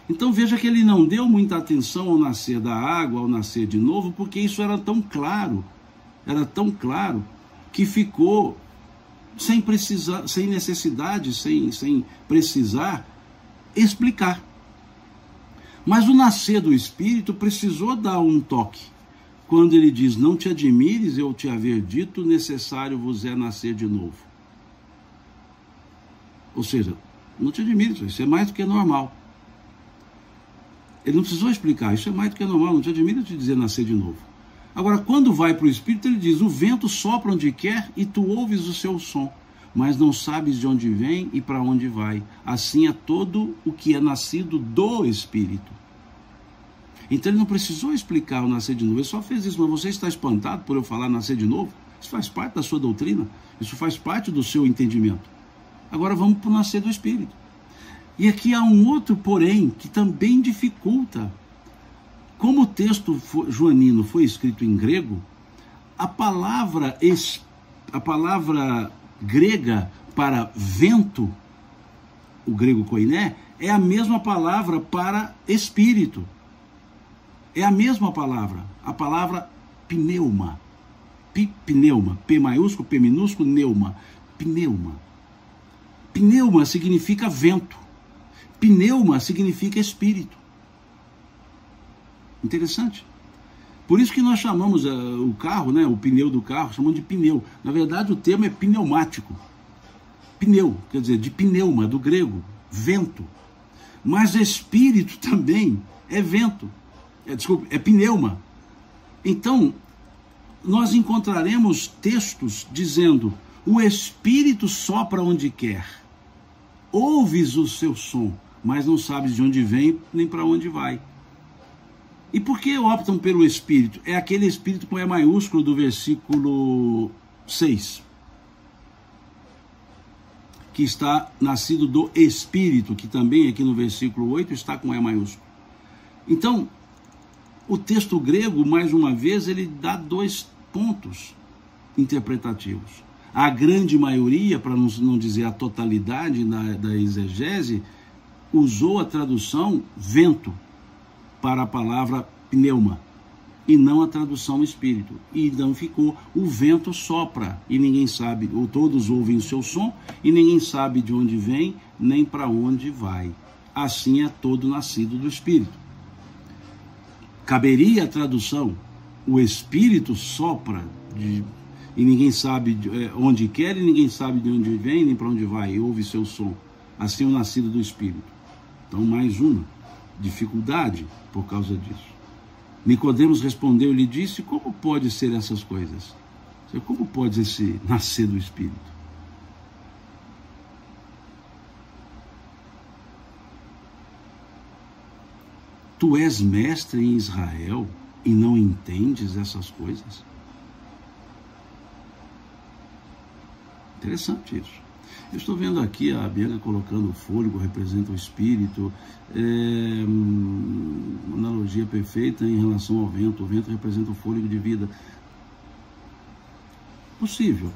Então veja que ele não deu muita atenção ao nascer da água, ao nascer de novo, porque isso era tão claro, que ficou sem necessidade, sem precisar explicar. Mas o nascer do Espírito precisou dar um toque. Quando ele diz, não te admires eu te haver dito, necessário vos é nascer de novo. Ou seja, não te admires, isso é mais do que normal. Ele não precisou explicar, isso é mais do que normal, não te admires te dizer nascer de novo. Agora, quando vai para o Espírito, ele diz, o vento sopra onde quer e tu ouves o seu som, mas não sabes de onde vem e para onde vai. Assim é todo o que é nascido do Espírito. Então ele não precisou explicar o nascer de novo, ele só fez isso. Mas você está espantado por eu falar nascer de novo? Isso faz parte da sua doutrina, isso faz parte do seu entendimento. Agora vamos para o nascer do Espírito. E aqui há um outro porém que também dificulta. Como o texto joanino foi escrito em grego, a palavra grega para vento, o grego koiné, é a mesma palavra para espírito. É a mesma palavra, a palavra pneuma. Pneuma, P maiúsculo, P minúsculo, neuma. Pneuma. Pneuma significa vento. Pneuma significa espírito. Interessante. Por isso que nós chamamos o carro, né, o pneu do carro, chamamos de pneu. Na verdade, o termo é pneumático. Pneu, quer dizer, de pneuma, do grego, vento. Mas espírito também é vento. É pneuma. Então, nós encontraremos textos dizendo: o Espírito sopra onde quer. Ouves o seu som, mas não sabes de onde vem nem para onde vai. E por que optam pelo Espírito? É aquele Espírito com E maiúsculo do versículo 6. Que está nascido do Espírito, que também aqui no versículo 8 está com E maiúsculo. Então, o texto grego, mais uma vez, ele dá dois pontos interpretativos. A grande maioria, para não dizer a totalidade da exegese, usou a tradução vento para a palavra pneuma, e não a tradução espírito. E então ficou: o vento sopra, e ninguém sabe, ou todos ouvem o seu som, e ninguém sabe de onde vem, nem para onde vai. Assim é todo nascido do Espírito. Caberia a tradução: o Espírito sopra, e ninguém sabe onde quer, e ninguém sabe de onde vem, nem para onde vai, e ouve seu som. Assim é o nascido do Espírito. Então, mais uma dificuldade por causa disso. Nicodemos respondeu e lhe disse: como pode ser essas coisas? Como pode esse nascer do Espírito? Tu és mestre em Israel e não entendes essas coisas? Interessante isso. Eu estou vendo aqui a Bianca colocando o fôlego, representa o espírito, uma analogia perfeita em relação ao vento. O vento representa o fôlego de vida. Possível.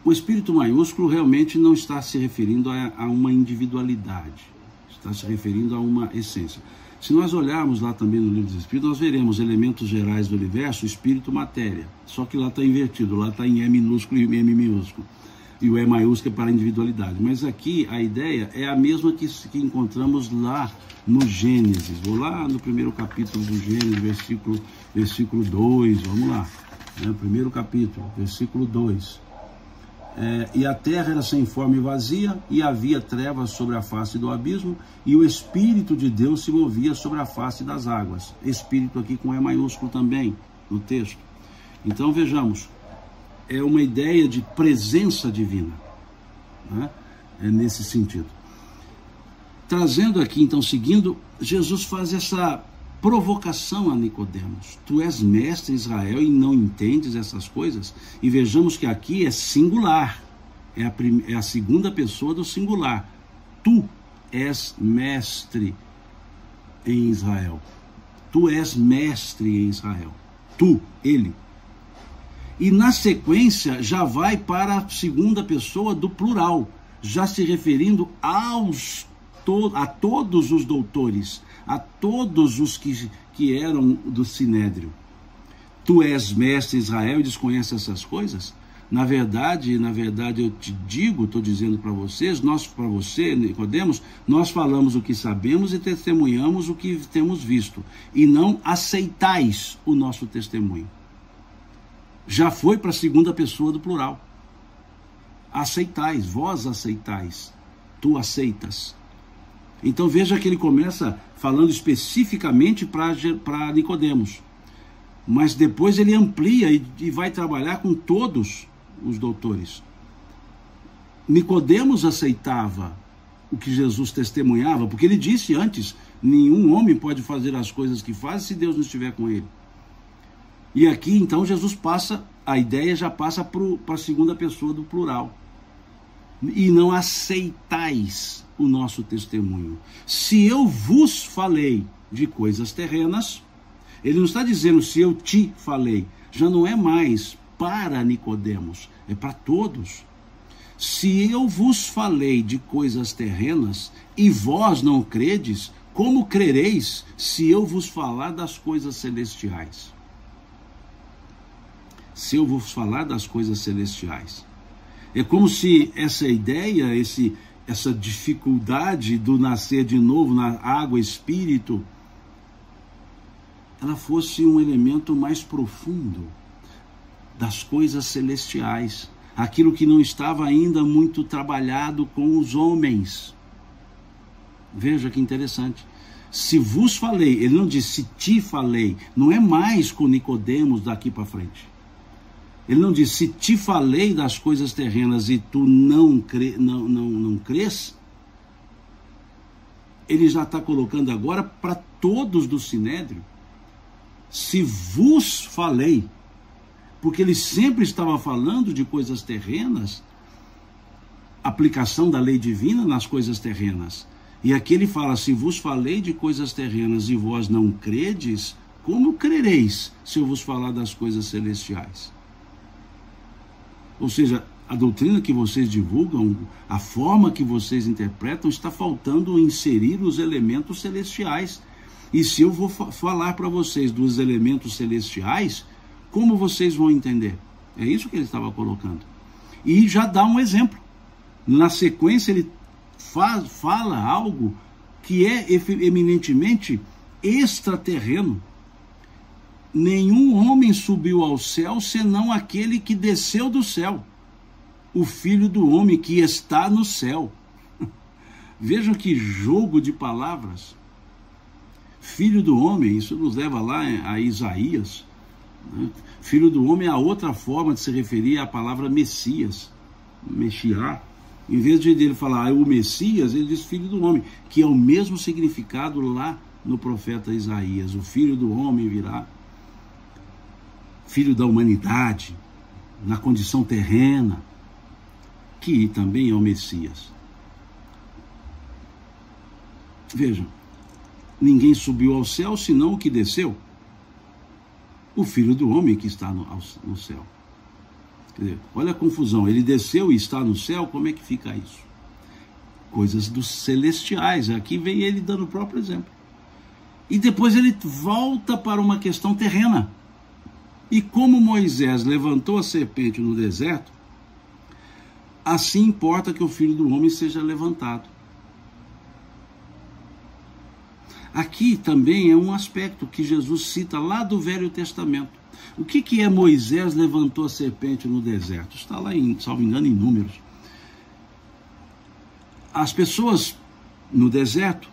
O espírito maiúsculo realmente não está se referindo a uma individualidade, está se referindo a uma essência. Se nós olharmos lá também no livro dos Espíritos, nós veremos elementos gerais do universo, espírito, matéria. Só que lá está invertido, lá está em E minúsculo e M minúsculo. E o E maiúsculo é para a individualidade. Mas aqui a ideia é a mesma que encontramos lá no Gênesis. Vou lá no primeiro capítulo do Gênesis, versículo 2, vamos lá. Primeiro capítulo, versículo 2. E a terra era sem forma e vazia, e havia trevas sobre a face do abismo, e o Espírito de Deus se movia sobre a face das águas. Espírito aqui com E maiúsculo também, no texto. Então vejamos, é uma ideia de presença divina, né? É nesse sentido. Trazendo aqui, então, seguindo, Jesus faz essa provocação a Nicodemos: tu és mestre em Israel e não entendes essas coisas? E vejamos que aqui é singular, é a segunda pessoa do singular. Tu és mestre em Israel. Tu és mestre em Israel. Tu, ele. E na sequência já vai para a segunda pessoa do plural, já se referindo a todos os doutores, a todos os que eram do Sinédrio. Tu és mestre em Israel e desconhece essas coisas? Na verdade eu te digo, estou dizendo para vocês, para você, Nicodemos, nós falamos o que sabemos e testemunhamos o que temos visto, e não aceitais o nosso testemunho. Já foi para a segunda pessoa do plural. Aceitais, vós aceitais, tu aceitas. Então veja que ele começa falando especificamente para Nicodemos, mas depois ele amplia e vai trabalhar com todos os doutores. Nicodemos aceitava o que Jesus testemunhava, porque ele disse antes: nenhum homem pode fazer as coisas que faz se Deus não estiver com ele. E aqui então Jesus passa, a ideia já passa para a segunda pessoa do plural. e não aceitais o nosso testemunho. Se eu vos falei de coisas terrenas, ele não está dizendo se eu te falei, já não é mais para Nicodemos, é para todos. Se eu vos falei de coisas terrenas e vós não credes, como crereis se eu vos falar das coisas celestiais? Se eu vos falar das coisas celestiais. É como se essa ideia, essa dificuldade do nascer de novo na água, espírito, ela fosse um elemento mais profundo das coisas celestiais. Aquilo que não estava ainda muito trabalhado com os homens. Veja que interessante. Se vos falei, ele não disse se te falei, não é mais com Nicodemos daqui para frente. Ele não disse se te falei das coisas terrenas e tu não crês. Ele já está colocando agora para todos do Sinédrio. Se vos falei, porque ele sempre estava falando de coisas terrenas, aplicação da lei divina nas coisas terrenas. E aqui ele fala, se vos falei de coisas terrenas e vós não credes, como crereis se eu vos falar das coisas celestiais? Ou seja, a doutrina que vocês divulgam, a forma que vocês interpretam, está faltando inserir os elementos celestiais. E se eu vou falar para vocês dos elementos celestiais, como vocês vão entender? É isso que ele estava colocando. E já dá um exemplo. Na sequência ele fala algo que é eminentemente extraterreno. Nenhum homem subiu ao céu senão aquele que desceu do céu, o Filho do Homem que está no céu. Vejam que jogo de palavras. Filho do Homem, isso nos leva lá a Isaías, né? Filho do Homem é a outra forma de se referir à palavra Messias, Mexiá. Em vez de ele falar o Messias, ele diz Filho do Homem, que é o mesmo significado lá no profeta Isaías. O Filho do Homem virá, Filho da humanidade, na condição terrena, que também é o Messias. Vejam, ninguém subiu ao céu senão o que desceu, o Filho do Homem que está no céu. Quer dizer, olha a confusão, ele desceu e está no céu, como é que fica isso? Coisas dos celestiais, aqui vem ele dando o próprio exemplo. E depois ele volta para uma questão terrena. E como Moisés levantou a serpente no deserto, assim importa que o Filho do Homem seja levantado. Aqui também é um aspecto que Jesus cita lá do Velho Testamento. O que é Moisés levantou a serpente no deserto? Está lá, salvo engano, em Números. As pessoas no deserto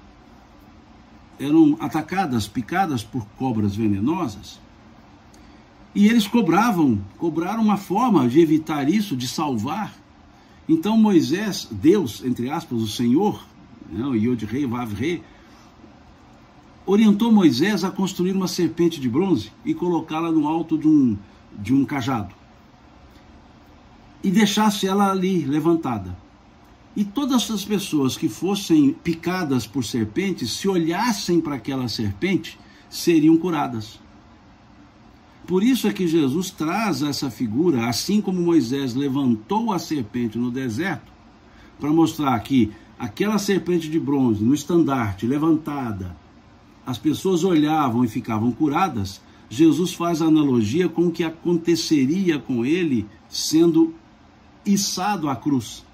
eram atacadas, picadas por cobras venenosas. E eles cobraram uma forma de evitar isso, de salvar. Então Moisés, Deus, entre aspas, o Senhor, o Yod-Rei, Vav-Rei, orientou Moisés a construir uma serpente de bronze e colocá-la no alto de um cajado. E deixasse ela ali levantada. E todas as pessoas que fossem picadas por serpentes, se olhassem para aquela serpente, seriam curadas. Por isso é que Jesus traz essa figura, assim como Moisés levantou a serpente no deserto, para mostrar que aquela serpente de bronze, no estandarte, levantada, as pessoas olhavam e ficavam curadas. Jesus faz a analogia com o que aconteceria com ele sendo içado à cruz.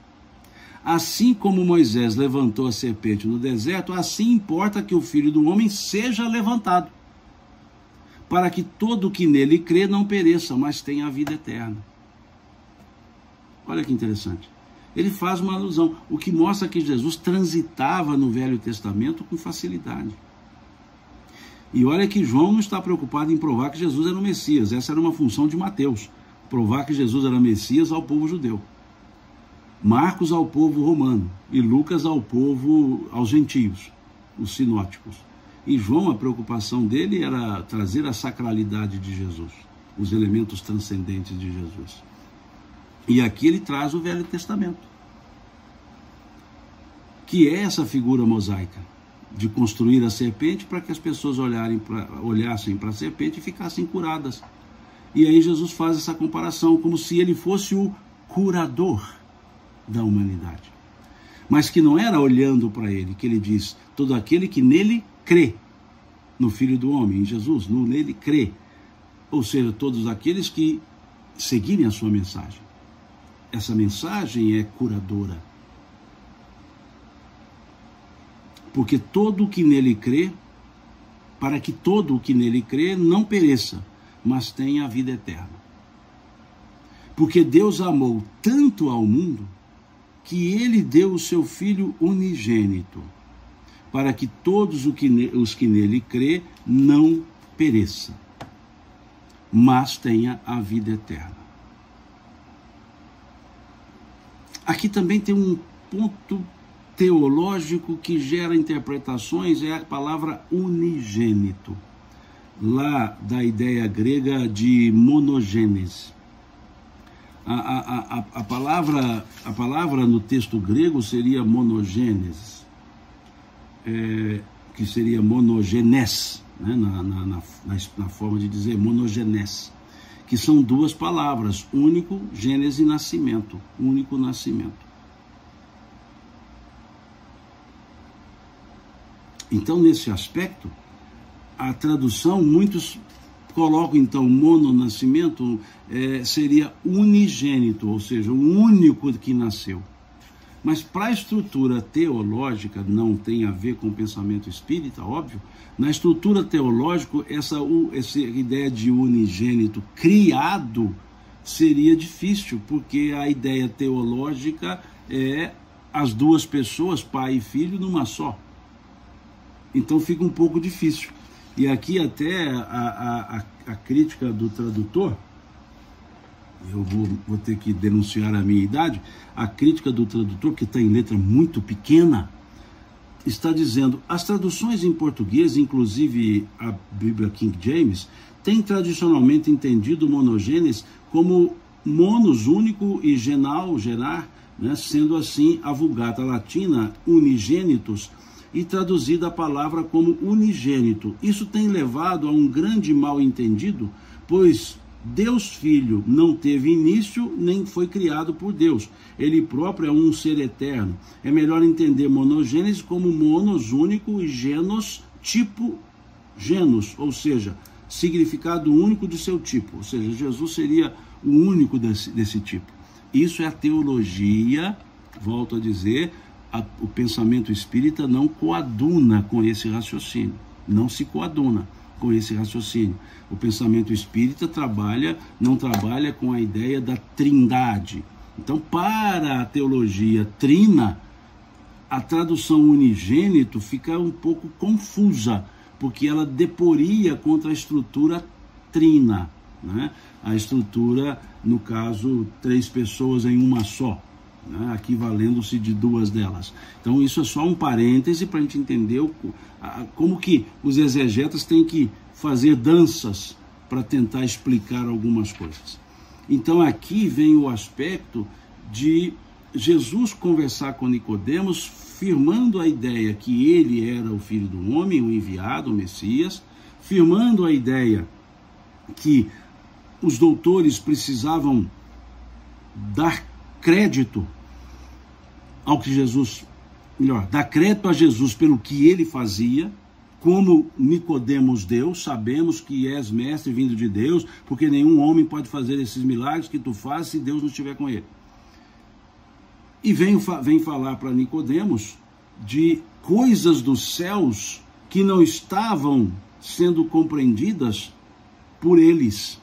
Assim como Moisés levantou a serpente no deserto, assim importa que o Filho do Homem seja levantado, para que todo o que nele crê não pereça, mas tenha a vida eterna. Olha que interessante. Ele faz uma alusão, o que mostra que Jesus transitava no Velho Testamento com facilidade. E olha que João não está preocupado em provar que Jesus era o Messias. Essa era uma função de Mateus, provar que Jesus era Messias ao povo judeu. Marcos ao povo romano e Lucas ao povo, aos gentios, os sinóticos. E João, a preocupação dele era trazer a sacralidade de Jesus, os elementos transcendentes de Jesus. E aqui ele traz o Velho Testamento. que é essa figura mosaica, de construir a serpente para que as pessoas olhassem para a serpente e ficassem curadas. E aí Jesus faz essa comparação, como se ele fosse o curador da humanidade. Mas que não era olhando para ele, que ele diz, todo aquele que nele crê, no Filho do Homem, em Jesus, nele crê. Ou seja, todos aqueles que seguirem a sua mensagem. Essa mensagem é curadora. Porque todo o que nele crê, para que todo o que nele crê não pereça, mas tenha a vida eterna. Porque Deus amou tanto ao mundo, que ele deu o seu Filho unigênito, para que todos os que nele crê não pereçam, mas tenha a vida eterna. Aqui também tem um ponto teológico que gera interpretações, é a palavra unigênito, lá da ideia grega de monogênese. A palavra no texto grego seria monogênese, que seria monogenes, né, na forma de dizer monogenes, que são duas palavras, único, gênese e nascimento, único nascimento. Então, nesse aspecto, a tradução, muitos colocam, então, mononascimento seria unigênito, ou seja, o único que nasceu. Mas para a estrutura teológica, não tem a ver com o pensamento espírita, óbvio, na estrutura teológica, essa ideia de unigênito criado seria difícil, porque a ideia teológica é as duas pessoas, pai e filho, numa só. Então fica um pouco difícil. E aqui até a crítica do tradutor, eu vou ter que denunciar a minha idade, a crítica do tradutor, que está em letra muito pequena, está dizendo, as traduções em português, inclusive a Bíblia King James, tem tradicionalmente entendido monogênese como monos, único, e genal, gerar, né, sendo assim a Vulgata Latina unigênitos, e traduzida a palavra como unigênito. Isso tem levado a um grande mal-entendido, pois Deus Filho não teve início, nem foi criado por Deus. Ele próprio é um ser eterno. É melhor entender monogênese como monos, único, e genos, tipo genus, ou seja, significado único de seu tipo. Ou seja, Jesus seria o único desse tipo. Isso é a teologia, volto a dizer, o pensamento espírita não coaduna com esse raciocínio, não se coaduna com esse raciocínio. O pensamento espírita não trabalha com a ideia da trindade. Então, para a teologia trina, a tradução unigênito fica um pouco confusa, porque ela deporia contra a estrutura trina, né? A estrutura, no caso, 3 pessoas em uma só, né, aqui valendo-se de 2 delas. Então isso é só um parêntese para a gente entender como que os exegetas têm que fazer danças para tentar explicar algumas coisas. Então aqui vem o aspecto de Jesus conversar com Nicodemos, firmando a ideia que ele era o Filho do Homem, o enviado, o Messias, firmando a ideia que os doutores precisavam dar crédito ao que Jesus, dar crédito a Jesus pelo que ele fazia, como Nicodemos deu, sabemos que és mestre vindo de Deus, porque nenhum homem pode fazer esses milagres que tu fazes se Deus não estiver com ele. E vem falar para Nicodemos de coisas dos céus que não estavam sendo compreendidas por eles,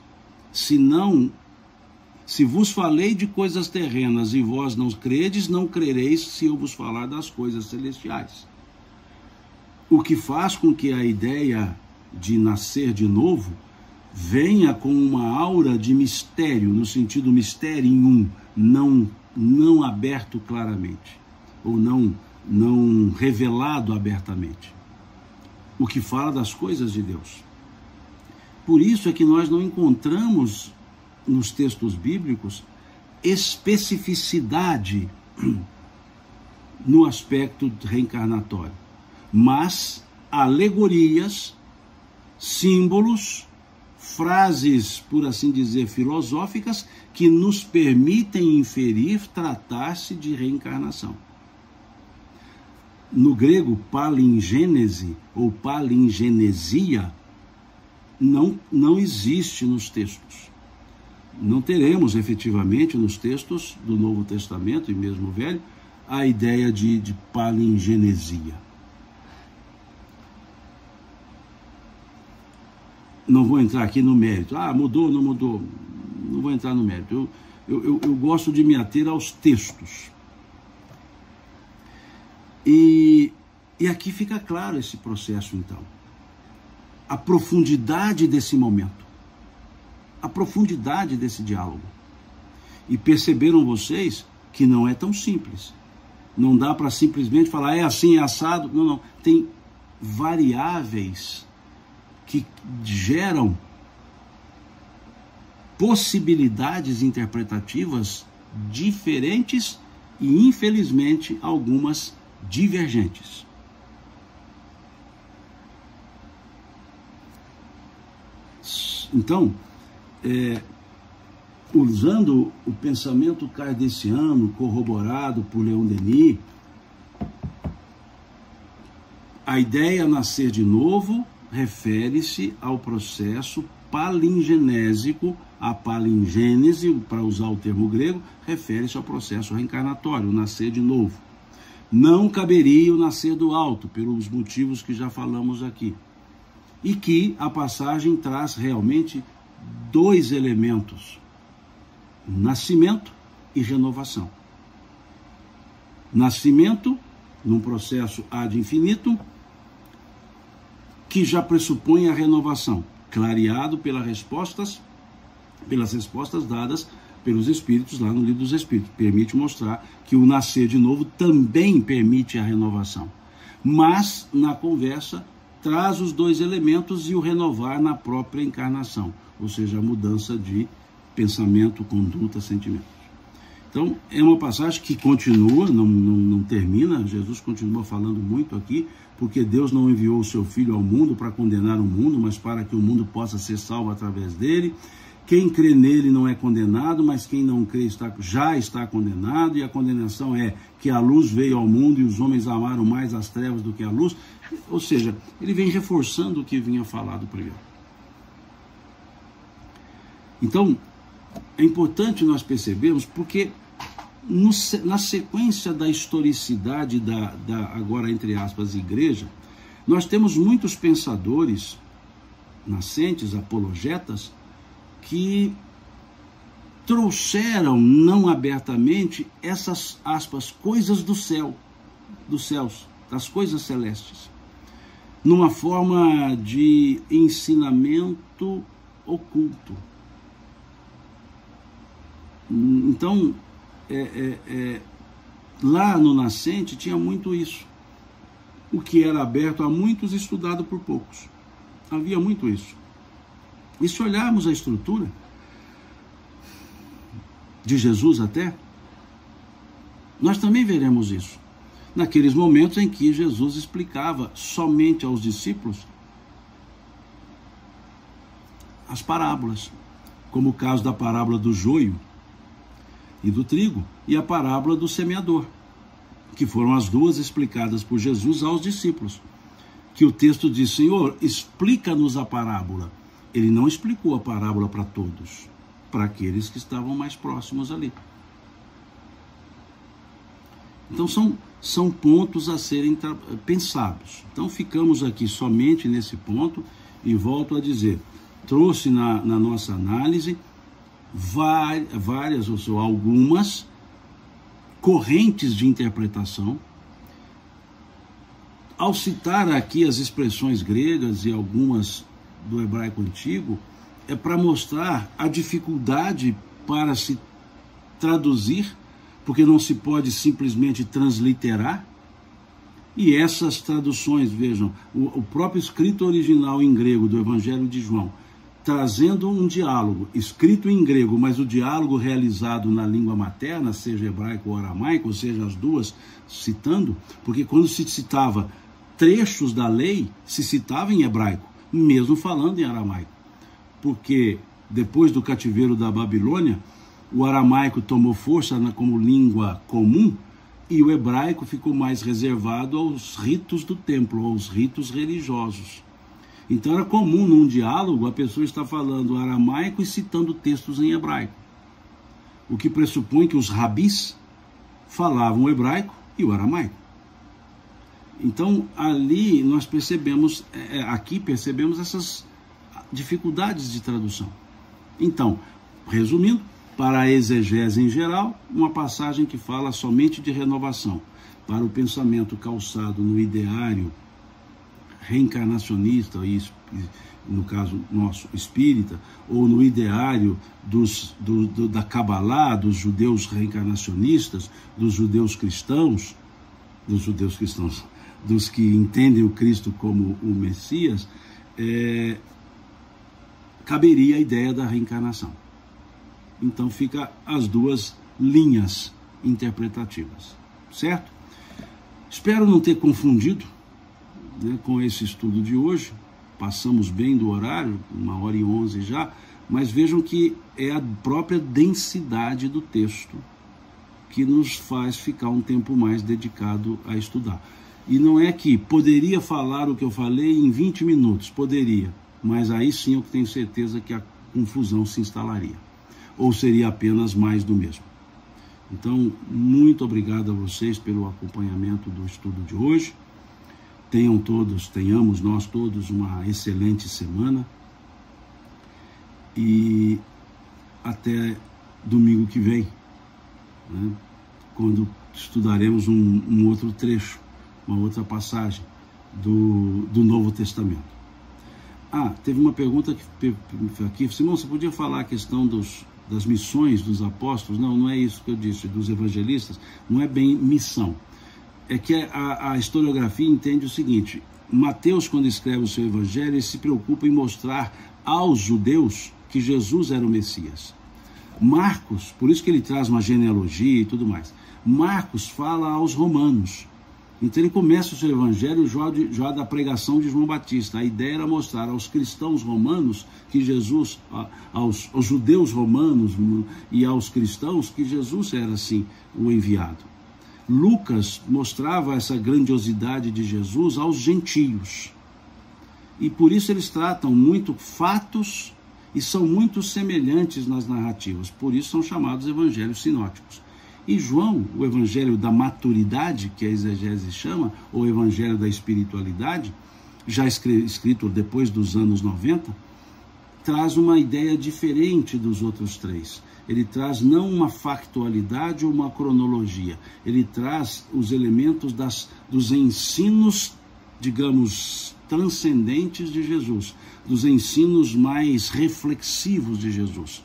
se vos falei de coisas terrenas e vós não credes, não crereis se eu vos falar das coisas celestiais. O que faz com que a ideia de nascer de novo venha com uma aura de mistério, no sentido mysterium, não aberto claramente, ou não revelado abertamente. O que fala das coisas de Deus. Por isso é que nós não encontramos nos textos bíblicos especificidade no aspecto reencarnatório, mas alegorias, símbolos, frases, por assim dizer, filosóficas, que nos permitem inferir tratar-se de reencarnação. No grego, palingênese ou palingenesia não existe nos textos. Não teremos efetivamente nos textos do Novo Testamento e mesmo Velho a ideia de palingenesia. Não vou entrar aqui no mérito. Mudou, não mudou. Não vou entrar no mérito. Eu gosto de me ater aos textos. E aqui fica claro esse processo, então. A profundidade desse momento. A profundidade desse diálogo. E perceberam vocês que não é tão simples. Não dá para simplesmente falar, é assim, é assado. Não, não. Tem variáveis que geram possibilidades interpretativas diferentes e, infelizmente, algumas divergentes. Então, usando o pensamento kardeciano corroborado por Leon Denis, a ideia nascer de novo refere-se ao processo palingenésico. A palingênese, para usar o termo grego, refere-se ao processo reencarnatório, o nascer de novo. Não caberia o nascer do alto, pelos motivos que já falamos aqui. E que a passagem traz realmente dois elementos: nascimento e renovação. Nascimento, num processo ad infinitum, que já pressupõe a renovação, clareado pelas respostas dadas pelos Espíritos lá no Livro dos Espíritos. Permite mostrar que o nascer de novo também permite a renovação. Mas, na conversa, traz os dois elementos e o renovar na própria encarnação, ou seja, a mudança de pensamento, conduta, sentimentos. Então, é uma passagem que continua, não termina. Jesus continua falando muito aqui, porque Deus não enviou o seu Filho ao mundo para condenar o mundo, mas para que o mundo possa ser salvo através dele. Quem crê nele não é condenado, mas quem não crê já está condenado, e a condenação é que a luz veio ao mundo e os homens amaram mais as trevas do que a luz. Ou seja, ele vem reforçando o que vinha falado primeiro. Então, é importante nós percebermos, porque na sequência da historicidade agora, entre aspas, igreja, nós temos muitos pensadores nascentes, apologetas, que trouxeram, não abertamente, essas, aspas, coisas do céu, dos céus, das coisas celestes, numa forma de ensinamento oculto. Então, lá no nascente tinha muito isso. O que era aberto a muitos, estudado por poucos. Havia muito isso. E se olharmos a estrutura de Jesus até, nós também veremos isso. Naqueles momentos em que Jesus explicava somente aos discípulos as parábolas, como o caso da parábola do joio e do trigo, e a parábola do semeador, que foram as duas explicadas por Jesus aos discípulos, que o texto diz: Senhor, explica-nos a parábola. Ele não explicou a parábola para todos, para aqueles que estavam mais próximos ali. Então são pontos a serem pensados. Então ficamos aqui somente nesse ponto, e volto a dizer, trouxe na nossa análise várias, ou seja, algumas correntes de interpretação. Ao citar aqui as expressões gregas e algumas do hebraico antigo, é para mostrar a dificuldade para se traduzir, porque não se pode simplesmente transliterar. E essas traduções, vejam, o próprio escrito original em grego do Evangelho de João trazendo um diálogo escrito em grego, mas o diálogo realizado na língua materna, seja hebraico ou aramaico, ou seja, as duas citando, porque quando se citava trechos da lei, se citava em hebraico, mesmo falando em aramaico. Porque depois do cativeiro da Babilônia, o aramaico tomou força como língua comum e o hebraico ficou mais reservado aos ritos do templo, aos ritos religiosos. Então era comum num diálogo a pessoa estar falando aramaico e citando textos em hebraico, o que pressupõe que os rabis falavam o hebraico e o aramaico. Então ali nós percebemos, aqui percebemos essas dificuldades de tradução. Então, resumindo, para a exegese em geral, uma passagem que fala somente de renovação. Para o pensamento calçado no ideário reencarnacionista, no caso nosso espírita, ou no ideário da Cabalá, dos judeus reencarnacionistas, dos judeus cristãos, dos que entendem o Cristo como o Messias, caberia a ideia da reencarnação. Então fica as duas linhas interpretativas, certo? Espero não ter confundido, né, com esse estudo de hoje. Passamos bem do horário, 1h11 já, mas vejam que é a própria densidade do texto que nos faz ficar um tempo mais dedicado a estudar. E não é que poderia falar o que eu falei em 20 minutos, poderia, mas aí sim eu tenho certeza que a confusão se instalaria, ou seria apenas mais do mesmo. Então, muito obrigado a vocês pelo acompanhamento do estudo de hoje. Tenhamos nós todos uma excelente semana e até domingo que vem, né, quando estudaremos um outro trecho, uma outra passagem do Novo Testamento. Teve uma pergunta aqui, Simão, você podia falar a questão das missões dos apóstolos? Não é isso que eu disse, dos evangelistas, não é bem missão. É que a historiografia entende o seguinte: Mateus, quando escreve o seu evangelho, ele se preocupa em mostrar aos judeus que Jesus era o Messias. Marcos, por isso que ele traz uma genealogia e tudo mais, Marcos fala aos romanos. Então ele começa o seu evangelho já da pregação de João Batista. A ideia era mostrar aos cristãos romanos que Jesus, aos judeus romanos e aos cristãos, que Jesus era assim o enviado. Lucas mostrava essa grandiosidade de Jesus aos gentios. E por isso eles tratam muito fatos e são muito semelhantes nas narrativas. Por isso são chamados evangelhos sinóticos. E João, o evangelho da maturidade, que a exegese chama, ou evangelho da espiritualidade, já escrito depois dos anos 90, traz uma ideia diferente dos outros três. Ele traz não uma factualidade ou uma cronologia, ele traz os elementos dos ensinos, digamos, transcendentes de Jesus, dos ensinos mais reflexivos de Jesus.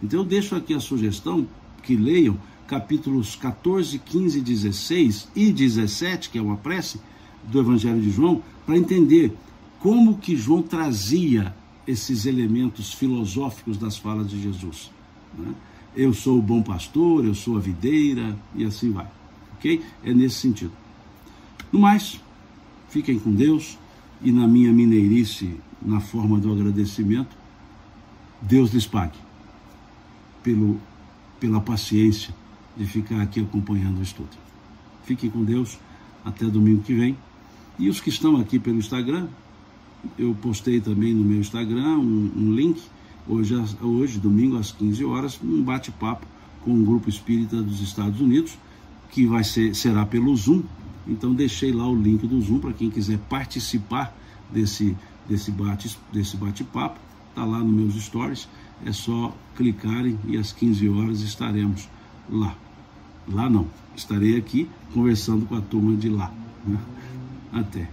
Então eu deixo aqui a sugestão que leiam capítulos 14, 15, 16 e 17, que é uma prece do Evangelho de João, para entender como que João trazia esses elementos filosóficos das falas de Jesus, né? Eu sou o bom pastor, eu sou a videira, e assim vai, ok? É nesse sentido. No mais, fiquem com Deus, e na minha mineirice, na forma do agradecimento, Deus lhes pague pela paciência de ficar aqui acompanhando o estudo. Fiquem com Deus, até domingo que vem. E os que estão aqui pelo Instagram, eu postei também no meu Instagram um link, hoje, domingo, às 15 horas, um bate-papo com um grupo espírita dos Estados Unidos, que será pelo Zoom. Então deixei lá o link do Zoom para quem quiser participar desse bate-papo. Está lá nos meus stories, é só clicarem e às 15 horas estaremos lá. Lá não, estarei aqui conversando com a turma de lá. Até.